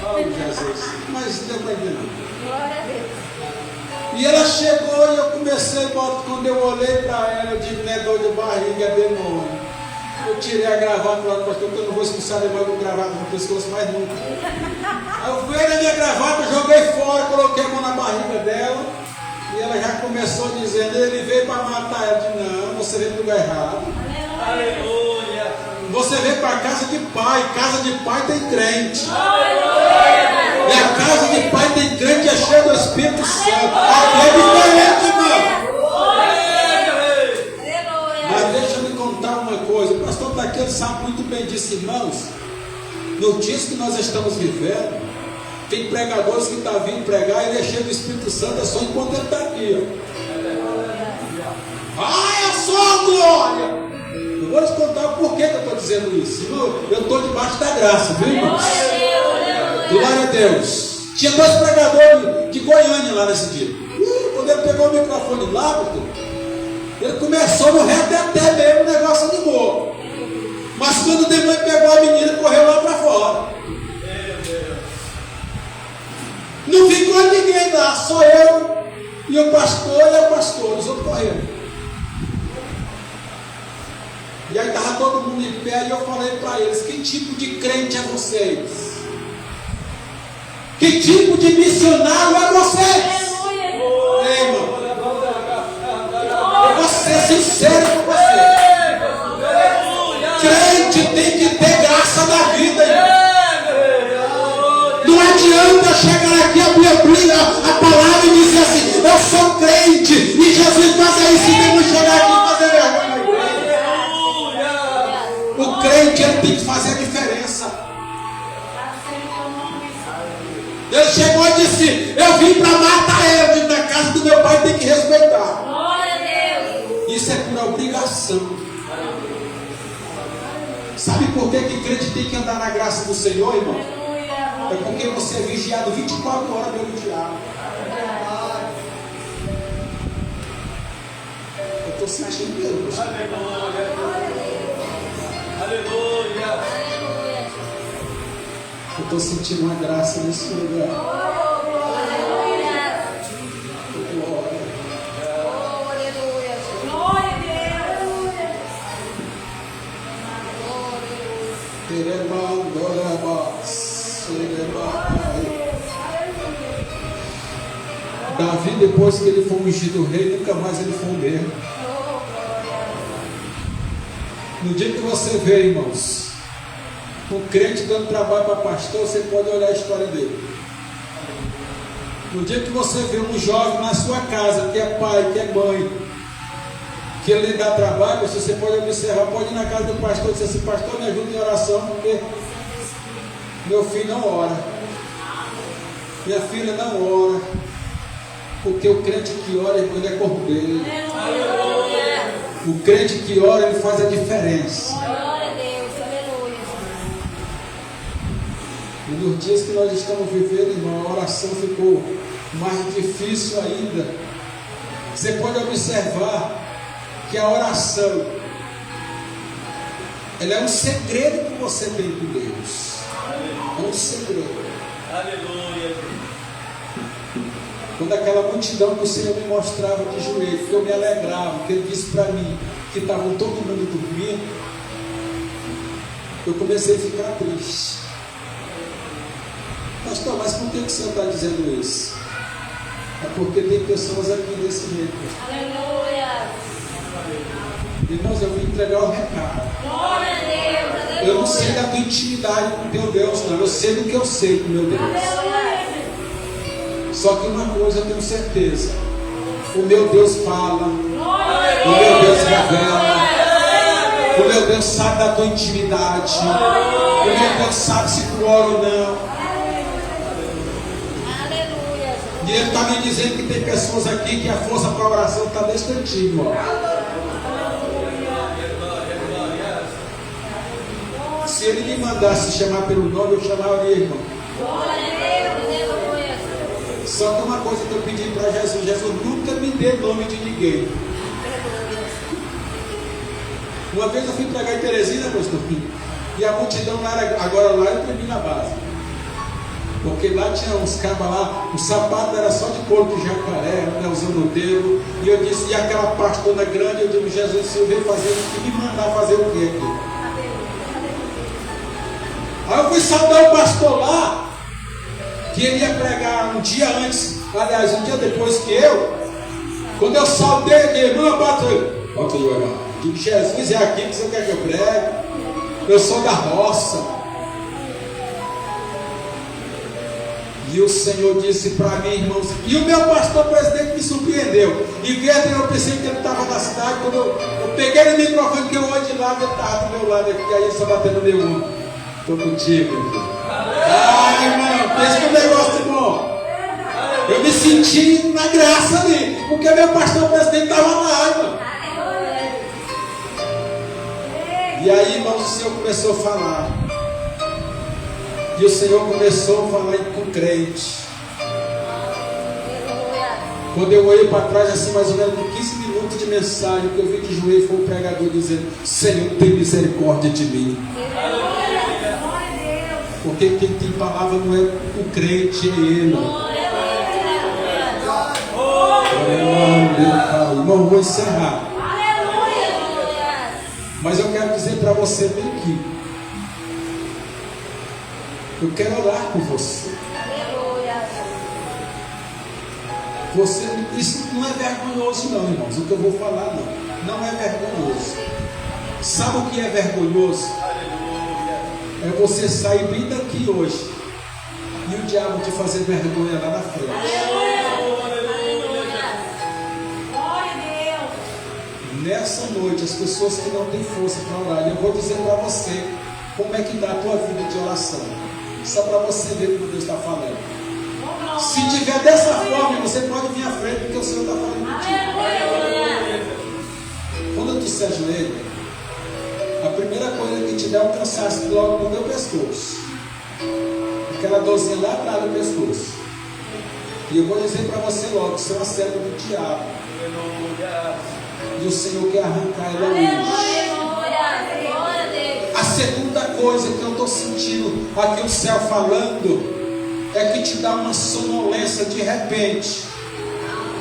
Oh, Jesus, mas deu para entender. Glória a Deus. E ela chegou e eu comecei, quando eu olhei para ela, eu digo: não é dor de barriga, é demônio. Eu tirei a gravata lá do pastor, porque eu não vou expulsar demônio com gravata no pescoço mais nunca. Aí eu fui na minha gravata, joguei fora, coloquei a mão na barriga dela. E ela já começou dizendo: ele veio para matar ela. Eu disse: não, você veio para o lugar errado. Aleluia. Você veio para a casa de pai tem crente. Aleluia. E a casa de pai tem crente, é cheia do Espírito Santo. Aqui é diferente, irmão. Mas deixa eu lhe contar uma coisa. O pastor está aqui, ele sabe muito bem disso, irmãos. Nos dias que nós estamos vivendo, tem pregadores que estão vindo pregar, ele é cheio do Espírito Santo, é só enquanto ele está aqui. Ai, é só glória! Eu vou te contar o porquê que eu estou dizendo isso. Irmão, eu estou debaixo da graça, viu, irmãos? Glória a Deus. Tinha 2 pregadores de Goiânia lá nesse dia. Quando ele pegou o microfone lá, ele começou no reteté mesmo, o negócio animou. Mas quando o demônio pegou a menina, correu lá para fora. Não ficou ninguém lá, só eu e o pastor e a pastora, os outros correram. E aí estava todo mundo em pé e eu falei para eles: que tipo de crente é vocês? Que tipo de missionário é vocês? Ei, irmão, eu vou ser sincero com vocês. Crente tem que ter graça na vida, irmão. Não adianta chegar aqui, abrir a palavra e dizer assim: eu sou crente, e Jesus fazer isso e temos que chegar aqui e fazer vergonha na igreja. O crente, ele tem que fazer a diferença. Ele chegou e disse: eu vim para matar ele. Na casa do meu pai tem que respeitar. Glória a Deus. Isso é por obrigação. Sabe por que crente tem que andar na graça do Senhor, irmão? É porque você é vigiado 24 horas pelo diabo. Eu estou sentindo Deus. Aleluia. Eu estou sentindo uma graça nesse lugar. Aleluia. Glória. Aleluia. Glória a Davi, depois que ele foi ungido rei, nunca mais ele foi o mesmo. No dia que você vê, irmãos, um crente dando trabalho para pastor, você pode olhar a história dele. No dia que você vê um jovem na sua casa, que é pai, que é mãe, que ele lhe dá trabalho, você pode observar, pode ir na casa do pastor e dizer assim: pastor, me ajuda em oração, porque meu filho não ora, minha filha não ora, porque o crente que ora, ele é cordeiro. O crente que ora, ele faz a diferença. Glória a Deus. Aleluia. E nos dias que nós estamos vivendo, irmão, a oração ficou mais difícil ainda. Você pode observar que a oração, ela é um segredo que você tem com Deus. É um segredo. Aleluia. Quando aquela multidão que o Senhor me mostrava de joelho, que eu me alegrava, que Ele disse para mim que estavam todo mundo dormindo, eu comecei a ficar triste. Pastor, mas por que o Senhor está dizendo isso? É porque tem pessoas aqui desse jeito. Aleluia. Irmãos, eu vim entregar o recado. Glória a Deus. Aleluia. Eu não sei da tua intimidade com o teu Deus, não. Eu sei do que eu sei com o meu Deus. Aleluia. Só que uma coisa eu tenho certeza: o meu Deus fala, Glória a o meu Deus revela, Deus. o meu Deus sabe da tua intimidade, o meu Deus sabe se tu ora ou não. Aleluia. E Ele está me dizendo que tem pessoas aqui que a força para a oração está desse tantinho, ó. Se Ele me mandasse chamar pelo nome, eu chamaria, irmão. Glória a Deus. Aleluia. Só que uma coisa que eu pedi para Jesus: Jesus nunca me dê nome de ninguém. Uma vez eu fui pregar em Teresina, pastor, e a multidão lá era, agora lá eu tremi na base, porque lá tinha uns cabas lá, o sapato era só de couro de jacaré, né, usando o dedo, e eu disse, e aquela pastona grande, eu digo, Jesus, o Senhor veio fazer o que me mandar fazer o quê aqui? Aí eu fui saudar o pastor lá, que ele ia pregar um dia antes, aliás, um dia depois que eu. Quando eu saudei aqui, irmão, bota aí, irmão. Digo, Jesus, é aqui que você quer que eu pregue? Eu sou da roça. E o Senhor disse para mim, irmãos, e o meu pastor presidente me surpreendeu. E vendo, eu pensei que ele estava na cidade. Quando eu peguei no microfone, que eu olhei de lado, ele estava do meu lado aqui, aí ele só batendo no meu ombro. Estou contigo, meu filho. Ah, irmão, pensa que o negócio é bom. Eu me senti na graça ali, porque meu pastor presidente estava lá, irmão. E aí, irmãos, o Senhor começou a falar. E o Senhor começou a falar com crente. Quando eu olhei para trás, assim, mais ou menos com 15 minutos de mensagem, o que eu vi de joelho foi o pregador dizendo: Senhor, tem misericórdia de mim. Porque quem tem palavra não é o crente, é Ele. Irmão, vou encerrar. Mas eu quero dizer para você bem aqui. Eu quero orar por você. Isso não é vergonhoso não, irmãos. O que eu vou falar não é vergonhoso. Sabe o que é vergonhoso? É você sair bem daqui hoje e o diabo te fazer vergonha lá na frente. Nessa noite, as pessoas que não têm força para orar, eu vou dizer para você como é que está a tua vida de oração. Só para você ver o que Deus está falando. Se tiver dessa forma, você pode vir à frente, porque o Senhor está falando contigo. Quando tu se ajoelha, a primeira coisa que te dá é um cansaço logo no teu pescoço. Aquela dorzinha lá atrás do pescoço. E eu vou dizer para você logo, isso é uma célula do diabo. E o Senhor quer arrancar ela hoje. A segunda coisa que eu estou sentindo aqui o céu falando é que te dá uma sonolência de repente.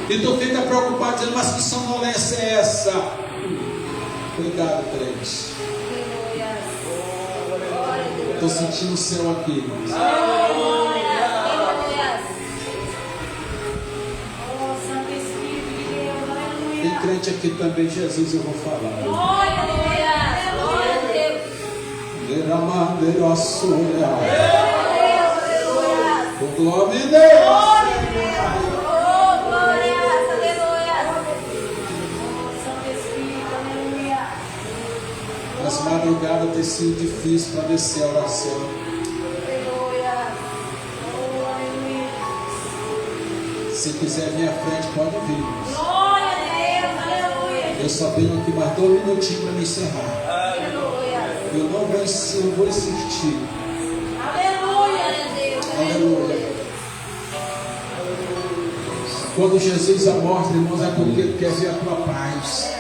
E tu fica preocupado dizendo, mas que sonolência é essa? Cuidado, crente. Estou sentindo o céu aqui, irmãos. Tem crente aqui também, Jesus, eu vou falar. Glória a Deus. Glória a Deus. O glória a Deus. As madrugadas tem sido difícil para descer a oração. Se quiser vir à frente, pode vir. Glória a Deus, aleluia. Eu só tenho aqui mais 2 minutinhos para me encerrar. Eu não vou insistir. Aleluia. Quando Jesus a mostra, irmãos, é porque Ele quer ver a tua paz.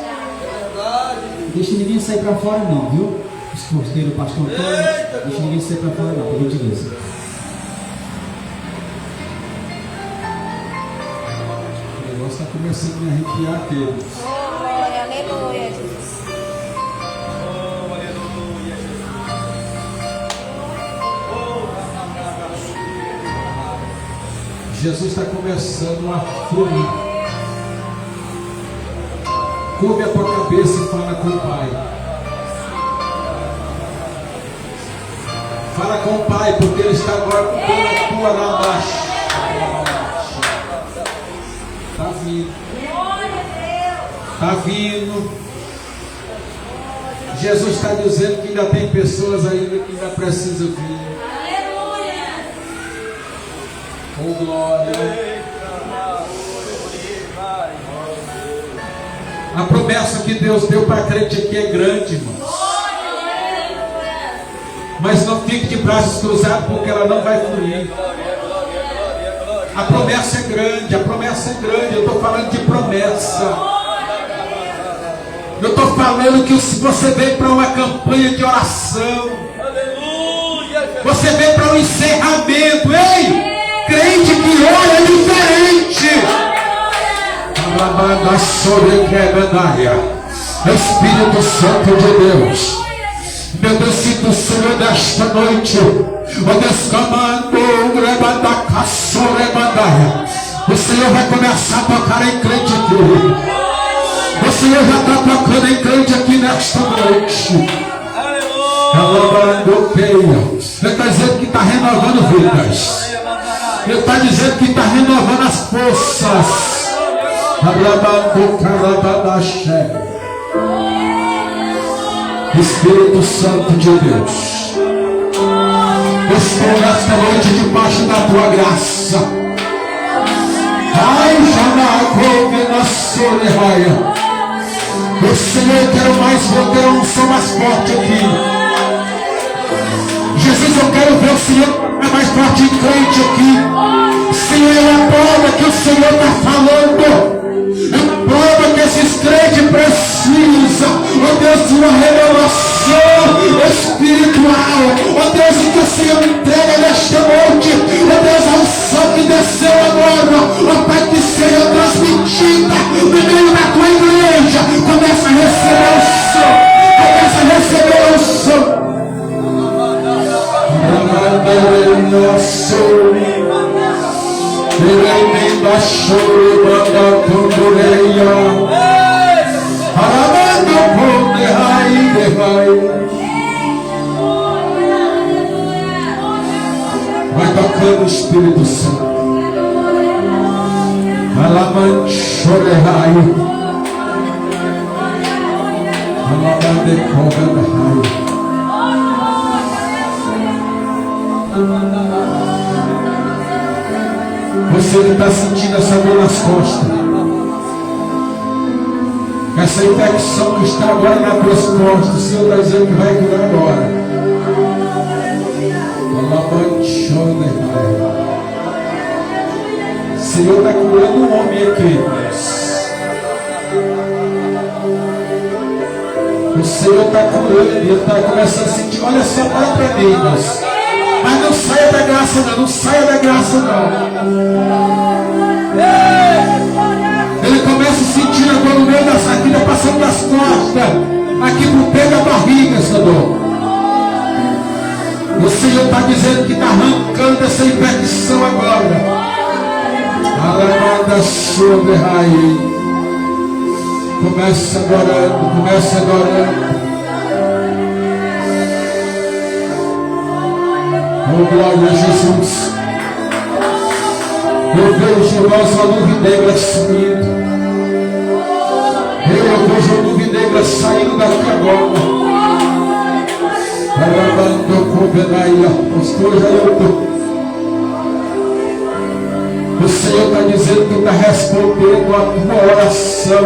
Deixa ninguém sair para fora não, viu? Escoteiro, pastor Antônio, deixa ninguém sair para fora não, por gentileza. O negócio está começando a me arrepiar aqui. Aleluia, Jesus. Jesus está começando a fluir. Curve a tua cabeça e fala com o Pai. Fala com o Pai, porque Ele está agora mudando a tua labacha. Está vindo. Está vindo. Jesus está dizendo que ainda tem pessoas ainda que ainda precisam vir. Oh glória. A promessa que Deus deu para a crente aqui é grande, irmãos. Mas não fique de braços cruzados, porque ela não vai fluir. A promessa é grande, a promessa é grande. Eu estou falando de promessa. Eu estou falando que se você vem para uma campanha de oração, você vem para um encerramento. Ei! Crente que ora é diferente. Espírito Santo de Deus, meu Deus, sinto o Senhor desta noite. O Senhor vai começar a tocar em crente aqui. O Senhor já está tocando em crente aqui nesta noite. Ele está dizendo que está renovando vidas. Ele está dizendo que está renovando as forças. Espírito Santo de Deus, estou nesta noite debaixo da tua graça. Ai, Janagove na Soreraia. O Senhor, eu quero mais, eu quero um som mais forte aqui. Jesus, eu quero ver o Senhor mais forte em crente aqui. Senhor, é a prova que o Senhor está falando. É a prova que esses crentes precisam, ó Deus, de uma revelação espiritual. Ó Deus, que o Senhor entrega nesta noite. Ó Deus, a unção que desceu agora, ó Pai, que seja transmitida no meio da tua igreja. Começa a receber o som. Começa a receber o som. Vai tocando o Espírito Santo. Alamante chorerai. Alamante coverai. Você que está sentindo essa dor nas costas, essa infecção que está agora nas tuas costas, o Senhor está dizendo que vai curar agora. O Senhor está curando um homem aqui. O Senhor está curando, ele está começando a sentir. Olha só, olha para mim, irmãos. Mas não saia da graça não, não saia da graça não. Ele começa a sentir agora no meio dessa vida, passando das costas, aqui pro pé da barriga, Senhor. O Senhor está dizendo que está arrancando essa infecção agora. Alamada sobre raiz. Começa adorando, começa adorando. Oh, glória a Jesus. Eu vejo, irmãos, uma nuvem negra subindo. Eu vejo uma nuvem negra saindo daqui agora. Pastor Jailton, o Senhor está dizendo que está respondendo a tua oração.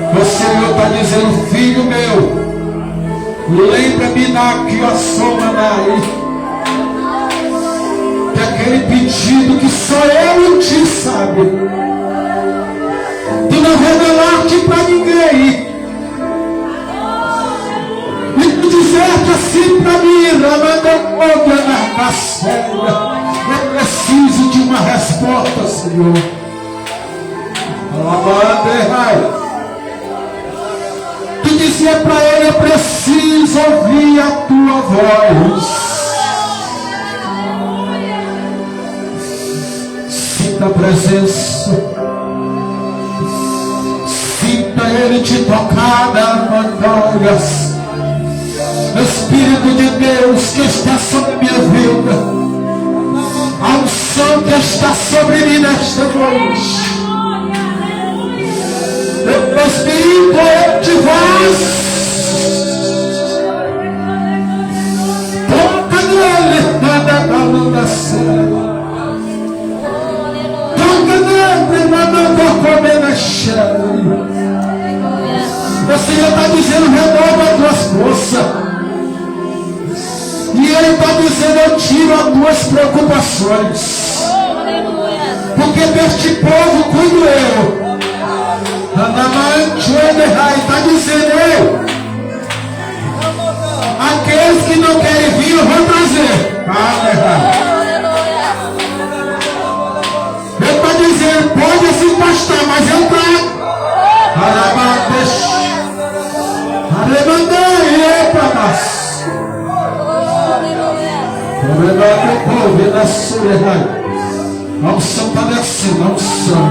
O Senhor está dizendo: filho meu, lembra-me aqui a Somanai, que aquele pedido que só eu te sabe, tu não revelaste para ninguém, e tu disseste assim para mim, eu preciso de uma resposta, Senhor. Tu dizia para ele: eu preciso ouvir a tua voz. Sinta a presença, sinta ele te tocar nas mandalhas. Espírito de Deus que está sobre a minha vida, a unção que está sobre mim nesta noite. Espírito de voz, toca nele, nada balando céu. Toca nele, nada comer na chave. O Senhor está dizendo: renova as tuas forças. E Ele está dizendo: eu tiro as tuas preocupações. Porque deste povo cuido eu. Está dizendo: eu, aqueles que não querem vir, eu vou trazer. Ele está dizendo: pode se pastar, mas eu trago. A unção está descendo, a unção.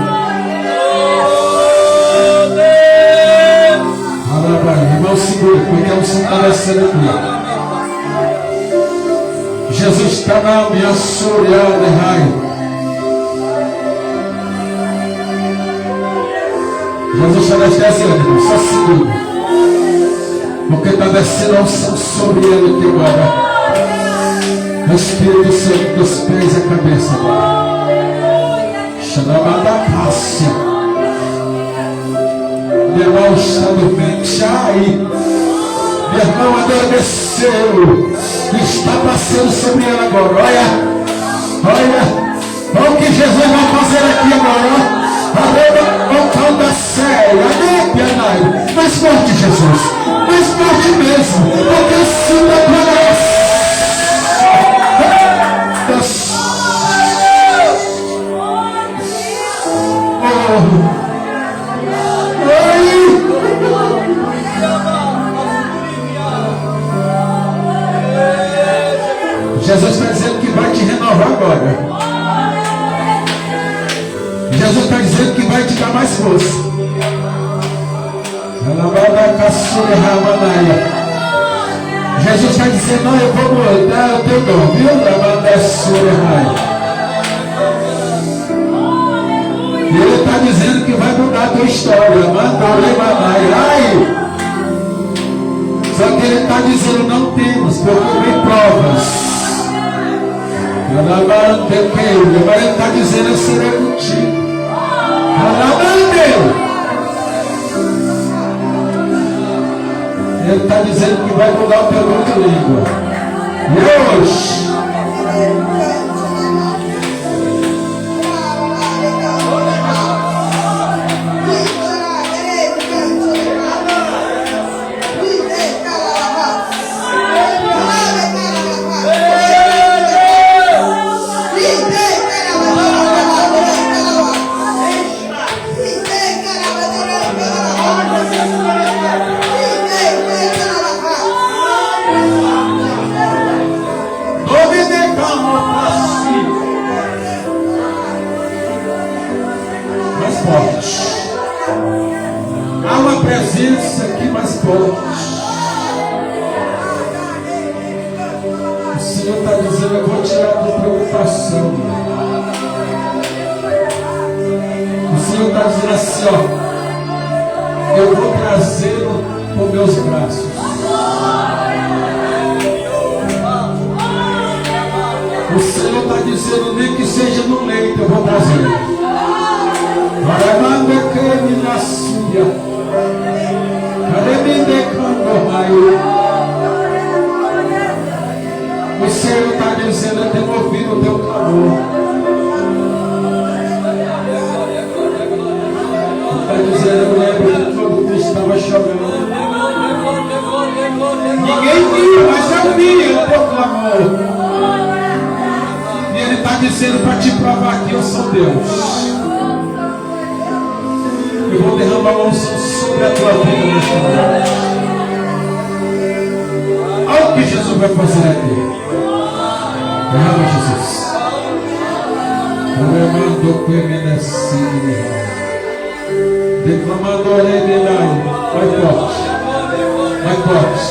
Irmão, segura, porque a unção está descendo aqui. Jesus está na minha soreada, raio. Jesus está descendo, irmão, só segura. Porque está descendo a unção sobre ele aqui agora. O Espírito sobre dos pés e a cabeça agora. Chamada Cássia. Meu irmão está dormente. Ai, meu irmão adormeceu. Está passando sobre ela agora. Olha o que Jesus vai fazer aqui agora. Mais forte, Jesus. Mais forte mesmo. Porque assim da glória. Jesus está dizendo que vai te renovar agora. Jesus está dizendo que vai te dar mais força. Jesus está dizendo: não, eu vou mudar o teu dom, viu? E Ele está dizendo que vai mudar a tua história. Só que Ele está dizendo: não temos, porque vem provas. Agora Ele está dizendo: eu serei contigo. Ele está dizendo que vai mudar o teu dom de língua. E hoje há uma presença aqui mais forte. O Senhor está dizendo: eu vou tirar a tua preocupação. O Senhor está dizendo assim: ó, eu vou trazê-lo por meus braços. O Senhor está dizendo: nem que seja no leito, eu vou trazer. Aramande que me nascia. Aramende quando raio. O Senhor está dizendo: eu tenho ouvido o teu clamor. Está dizendo: eu lembro de quando tu estava chorando. Ninguém viu, mas eu vi o teu clamor. E Ele está dizendo para te provar que eu sou Deus. Eu vou derramar uma unção sobre a tua vida nesta noite. Olha o que Jesus vai fazer aqui. Derrama, Jesus. Declamando Oremelai. Vai forte. Mais forte.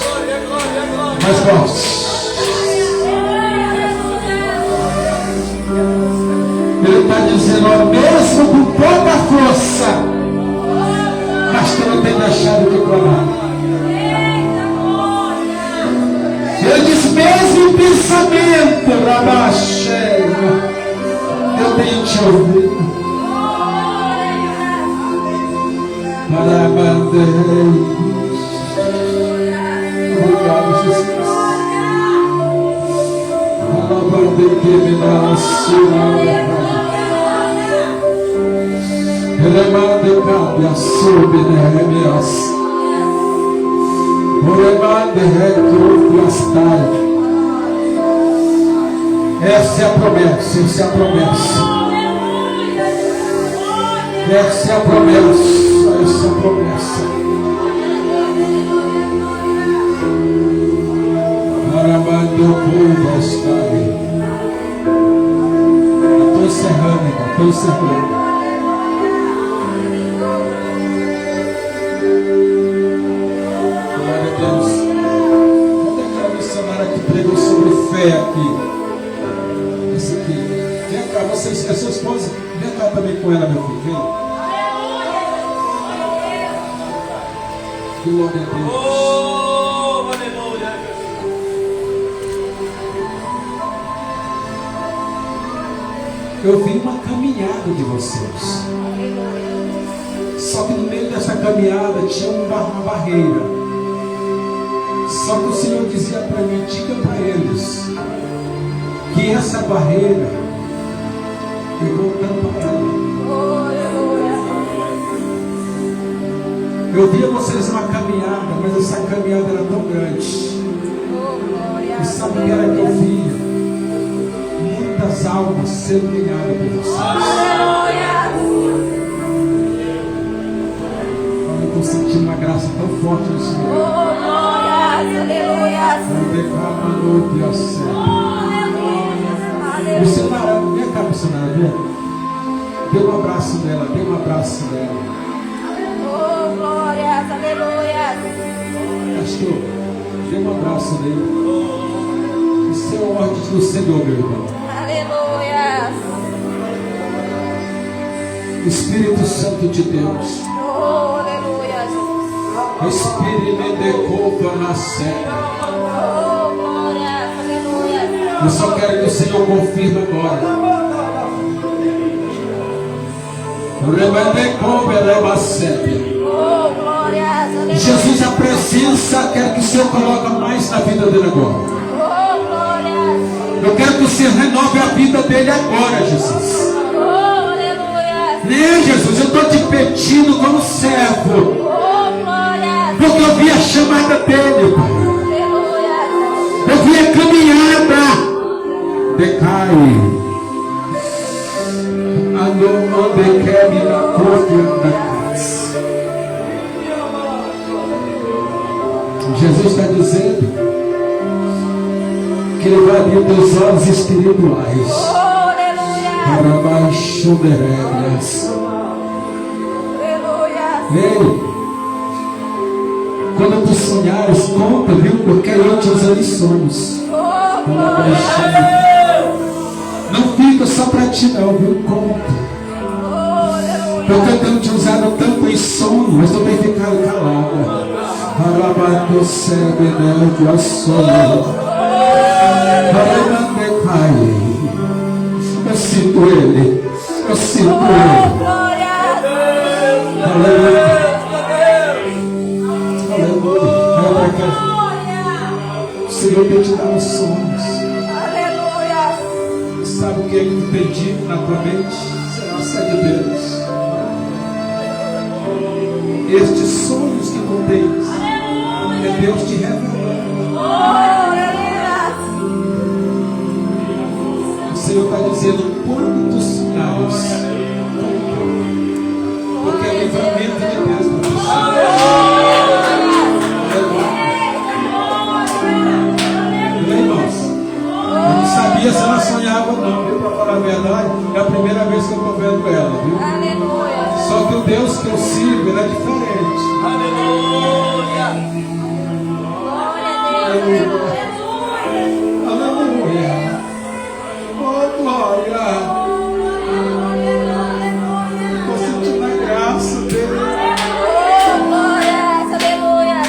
Mais forte. Ele está dizendo: ó, mesmo com pouca força, mas tu não tem deixado de clamar. Ele diz: mesmo em pensamento, Rabacheia, eu tenho te ouvido. Para mandei. Obrigado, Jesus. Para mandei que me dá a sua. Ele manda cabe a sobe nehemias. Ele manda recruto astar. Essa é a promessa, essa é a promessa. Essa é a promessa, essa é a promessa. Aramando povo astar. Estou encerrando, irmão, estou encerrando. Aqui, esse aqui, vem cá, vocês, a sua esposa, vem cá também com ela, meu filho, vem. Glória a Deus. Oh, aleluia. Eu vi uma caminhada de vocês, só que no meio dessa caminhada tinha uma barreira. Só que o Senhor dizia para mim: diga para eles que essa barreira eu vou tampar ela. Eu via vocês numa caminhada, mas essa caminhada era tão grande. E sabe o que era que eu via? Muitas almas sendo ganhadas por vocês. Eu estou sentindo uma graça tão forte nesse momento. Missionária, vem cá, missionária, vem. Dê um abraço dela, dê um abraço dela. Oh, glórias, aleluia. Pastor, dê um abraço dele. Isso é a ordem do Senhor, meu irmão. Aleluia. Espírito Santo de Deus. Oh, aleluia, Jesus. Espírito de culpa na serra. Oh, glórias, aleluia. Eu só quero que o Senhor confirme agora. Oh, glórias, aleluia. Jesus, a presença, quero que o Senhor coloque mais na vida dele agora. Oh, glórias. Eu quero que o Senhor renove a vida dele agora, Jesus. Oh, aleluia. Nem Jesus, eu estou te pedindo como servo, Oh, glórias. porque eu vi a chamada dele, Pai. Aleluia. Eu vi a caminhada. Decai. Andou onde quer me na corte da casa. Jesus está dizendo que Ele vai abrir teus olhos espirituais. Oh, aleluia. Para baixo de regras. Aleluia. Ei, quando tu sonhares, conta, viu? Eu quero te usar em sonhos. Oh, glórias. Não fica só para ti não, viu? Conta. Oh, aleluia. Eu tentando te usar tanto em sono, mas tu tem ficado calada. Arabato sebe neve a sono. Eu sinto ele. Eu sinto ele. Glórias. O Senhor tem te dado sonhos. Aleluia. E sabe o que é que tu tem dito na tua mente? Será de Deus. Estes sonhos que tu tens é Deus te revelando. O Senhor está dizendo quantos sinais, porque é livramento de Deus para você. Eu não sabia se ela sonhava ou não, viu? Para falar a verdade, é a primeira vez que eu estou vendo ela, viu? Aleluia. Só que o Deus que eu sirvo, ele é diferente. Aleluia. Aleluia. Oh, glória. Estou sentindo a graça dele. Oh, glória. Aleluia.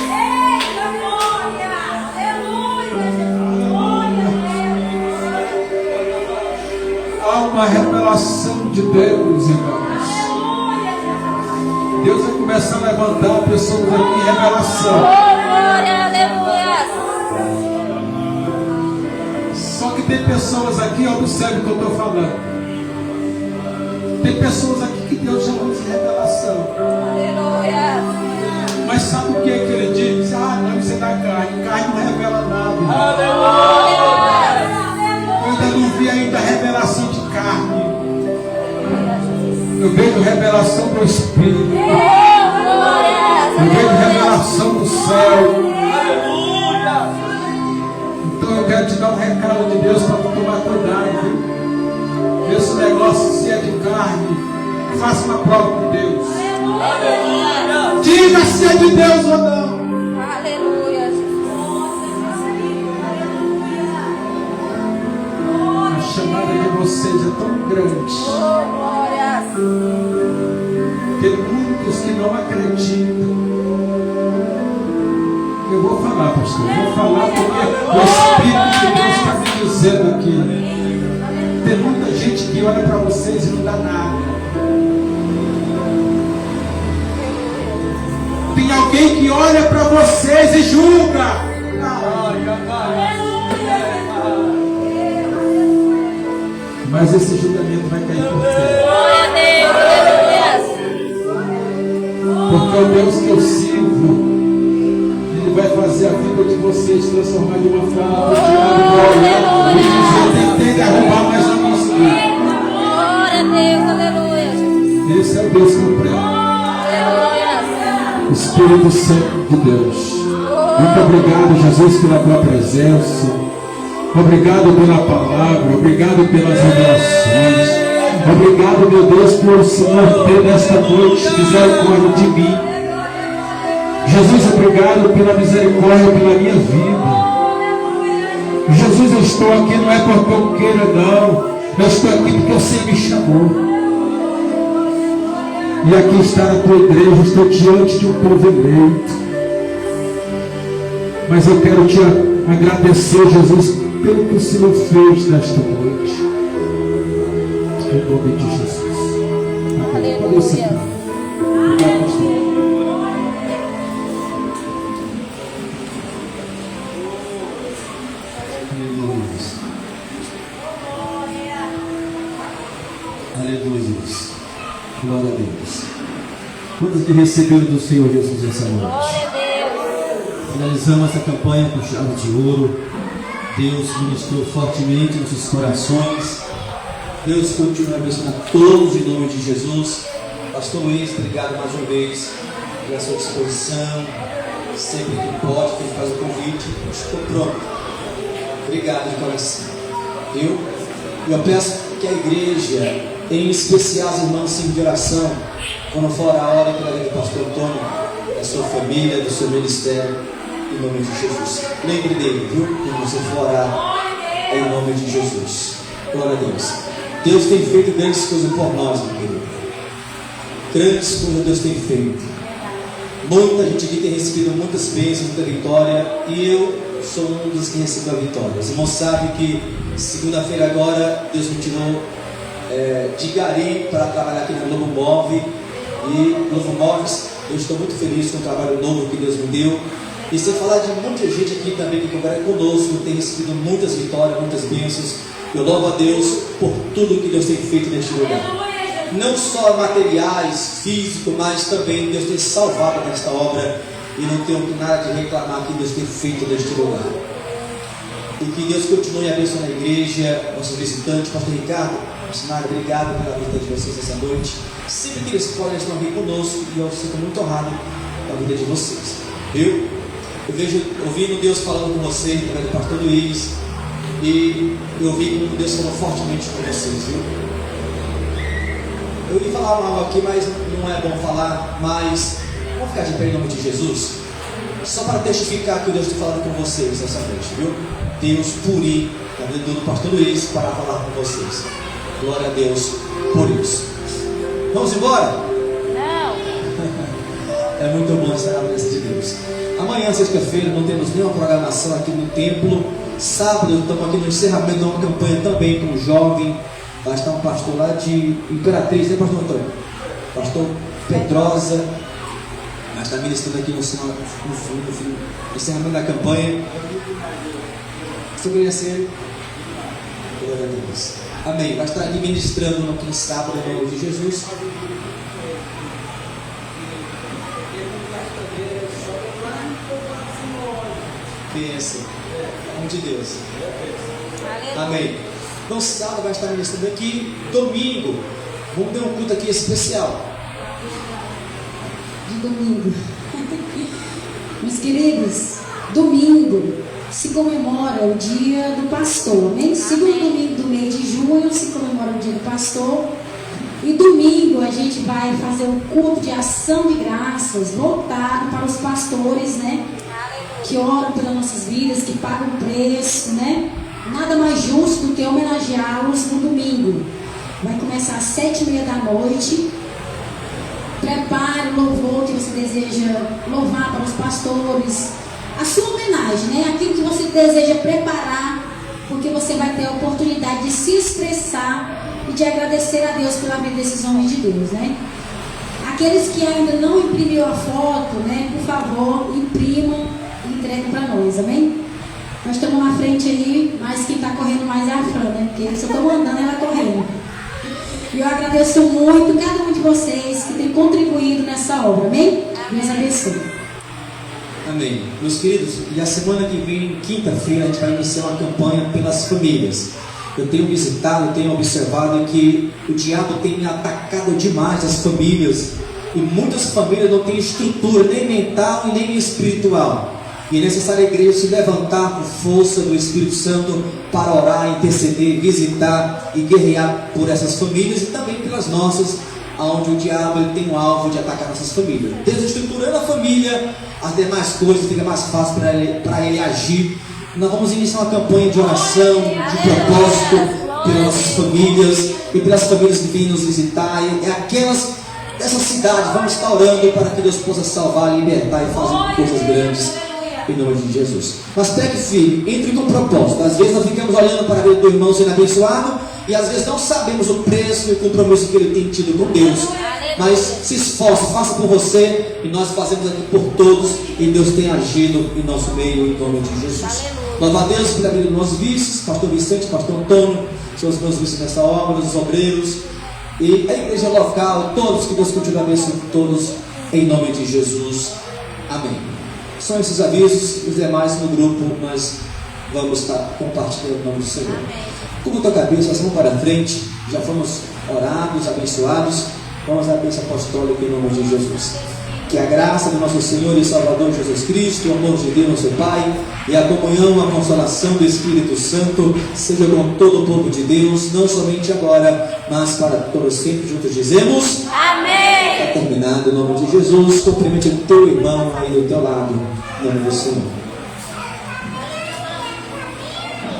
Há uma revelação de Deus, irmãos. Deus vai começar a levantar pessoas aqui em revelação. Glória, aleluia. Só que tem pessoas aqui, observe o que eu estou falando. Tem pessoas aqui que Deus já usa em revelação. Aleluia. Mas sabe o que é que ele diz? Ah, não, isso é da carne. Carne não revela nada. Aleluia. Eu ainda não vi ainda a revelação de carne. Eu vejo revelação do Espírito. Eu vejo revelação do céu. Aleluia. Então eu quero te dar um recado de Deus para tu tomar cuidado, viu? Esse negócio, se é de carne, faça uma prova com Deus. Aleluia. Diga se é de Deus ou não. Aleluia. A chamada de vocês é tão grande Oh, glória. que muitos que não acreditam. Eu vou falar, pastor. Eu vou falar porque o Espírito de Deus está me dizendo aqui. Tem muita gente que olha para vocês e não dá nada. Tem alguém que olha para vocês e julga. Mas esse julgamento vai cair por terra. Glória a Deus. Aleluia. Porque o Deus que eu sirvo, Ele vai fazer a vida de vocês transformar de uma forma que o diabo vai dizer, tentei derrubar, mas não consegui. Glória a Deus. Aleluia. Esse é o Deus que eu prego. Aleluia. Espírito Santo de Deus. Muito obrigado, Jesus, pela tua presença. Obrigado pela palavra. Obrigado pelas revelações. Obrigado, meu Deus, por o Senhor ter nesta noite misericórdia de mim. Jesus, obrigado pela misericórdia pela minha vida. Jesus, eu estou aqui não é porque eu queira, não. Eu estou aqui porque você me chamou. E aqui está a tua igreja, estou diante de um povo eleito. Mas eu quero te agradecer, Jesus, pelo que o Senhor fez nesta noite. Em nome de Jesus. Amém. Pode ser. Obrigado, pastor. Aleluia. Glória a Deus. Quantos que receberam do Senhor Jesus essa noite? Glória a Deus. Finalizamos essa campanha com chave de ouro. Deus ministrou fortemente nos seus corações. Deus continua abençoando a todos em nome de Jesus. Pastor Luiz, obrigado mais uma vez pela sua disposição. Sempre que pode, que ele faz o convite, estou pronto. Obrigado de coração. Eu peço que a igreja, em especial os irmãos sim de oração, quando for a hora pela vida do pastor Antônio, da sua família, do seu ministério, em nome de Jesus. Lembre dele, viu? Quando você for orar, em nome de Jesus. Glória a Deus. Deus tem feito grandes coisas por nós, meu querido. Grandes coisas Deus tem feito. Muita gente aqui tem recebido muitas bênçãos, muita vitória, e eu sou um dos que recebeu a vitória. Os irmãos sabem que segunda-feira agora Deus me tirou de Gari para trabalhar aqui na Globo Move, e Novo Móveis. Eu estou muito feliz com o trabalho novo que Deus me deu. E sem falar de muita gente aqui também que conversa conosco, tem recebido muitas vitórias, muitas bênçãos. Eu louvo a Deus por tudo que Deus tem feito neste lugar. Não só materiais, físicos, mas também Deus tem salvado nesta obra. E não tenho nada de reclamar que Deus tem feito neste lugar. E que Deus continue abençoando a igreja, nossos visitantes, pastor Ricardo, missionário, obrigado pela vida de vocês essa noite. Sempre que eles podem, eles estão aqui conosco e eu sinto muito honrado pela vida de vocês. Eu vejo, ouvindo Deus falando com vocês, através do pastor Luiz, e eu ouvi como Deus falou fortemente com vocês, viu? Eu ia falar algo aqui, mas não é bom falar, mas vamos ficar de pé em nome de Jesus, só para testificar que Deus está falando com vocês essa noite, viu? Deus purinho, está vendo do pastor Luiz para falar com vocês. Glória a Deus por isso. Vamos embora? Não. É muito bom estar na presença de Deus. Amanhã, sexta-feira, não temos nenhuma programação aqui no templo. Sábado, estamos aqui no encerramento de uma campanha também com um jovem. Vai estar um pastor lá de Imperatriz, né, pastor Antônio? Pastor Pedrosa. Vai estar ministrando aqui no encerramento da campanha. Se eu queria ser, glória a Deus. Amém. Vai estar aqui ministrando aqui no sábado, em nome de Jesus. Pensa, em nome de Deus. Amém. Então, sábado vai estar ministrando aqui. Domingo, vamos ter um culto aqui especial. De domingo. Meus queridos, domingo se comemora o dia do pastor, amém? Segundo domingo do mês de junho se comemora o dia do pastor. E domingo a gente vai fazer um culto de ação de graças voltado para os pastores, né? Que oram pelas nossas vidas, que pagam preço, né? Nada mais justo do que homenageá-los no domingo. Vai começar às 7h30 da noite. Prepare o louvor que você deseja louvar para os pastores. A sua homenagem, né? Aquilo que você deseja preparar, porque você vai ter a oportunidade de se expressar e de agradecer a Deus pela vida desses homens de Deus, né? Aqueles que ainda não imprimiu a foto, né? Por favor, imprimam e entreguem para nós, amém? Nós estamos na frente aí, mas quem está correndo mais é a Fran, né? Porque eu só estou mandando ela correndo. E eu agradeço muito cada um de vocês que tem contribuído nessa obra, amém? Deus abençoe. Amém. Meus queridos, e a semana que vem, quinta-feira, a gente vai iniciar uma campanha pelas famílias. Eu tenho visitado, tenho observado que o diabo tem atacado demais as famílias. E muitas famílias não têm estrutura, nem mental e nem espiritual. E é necessário a igreja se levantar com força do Espírito Santo para orar, interceder, visitar e guerrear por essas famílias e também pelas nossas, onde o diabo ele tem um alvo de atacar nossas famílias. Desestruturando a família, as demais coisas fica mais fácil para ele agir. Nós vamos iniciar uma campanha de oração, de propósito pelas nossas famílias e pelas famílias que vêm nos visitar. E aquelas dessa cidade, vamos estar orando para que Deus possa salvar, libertar e fazer coisas grandes em nome de Jesus. Mas pegue firme, entre com propósito. Às vezes nós ficamos olhando para a vida do irmão sendo abençoado e às vezes não sabemos o preço e o compromisso que ele tem tido com Deus. Mas se esforce, faça por você e nós fazemos aqui por todos e Deus tem agido em nosso meio em nome de Jesus. Louva a Deus pela vida dos nossos vices, pastor Vicente, pastor Antônio, são os meus vices nessa obra, os obreiros e a igreja local, todos, que Deus continue abençoando todos em nome de Jesus. Amém. São esses avisos, os demais no grupo nós vamos estar compartilhando o nome do Senhor. Como tua cabeça, nós vamos para a frente, já fomos orados, abençoados, vamos à bênção apostólica em nome de Jesus. Que a graça do nosso Senhor e Salvador Jesus Cristo, o amor de Deus, nosso Pai, e a comunhão, a consolação do Espírito Santo, seja com todo o povo de Deus, não somente agora, mas para todos sempre. Juntos dizemos: amém! Está terminado, em nome de Jesus. Cumprimente o teu irmão aí do teu lado, em nome do Senhor.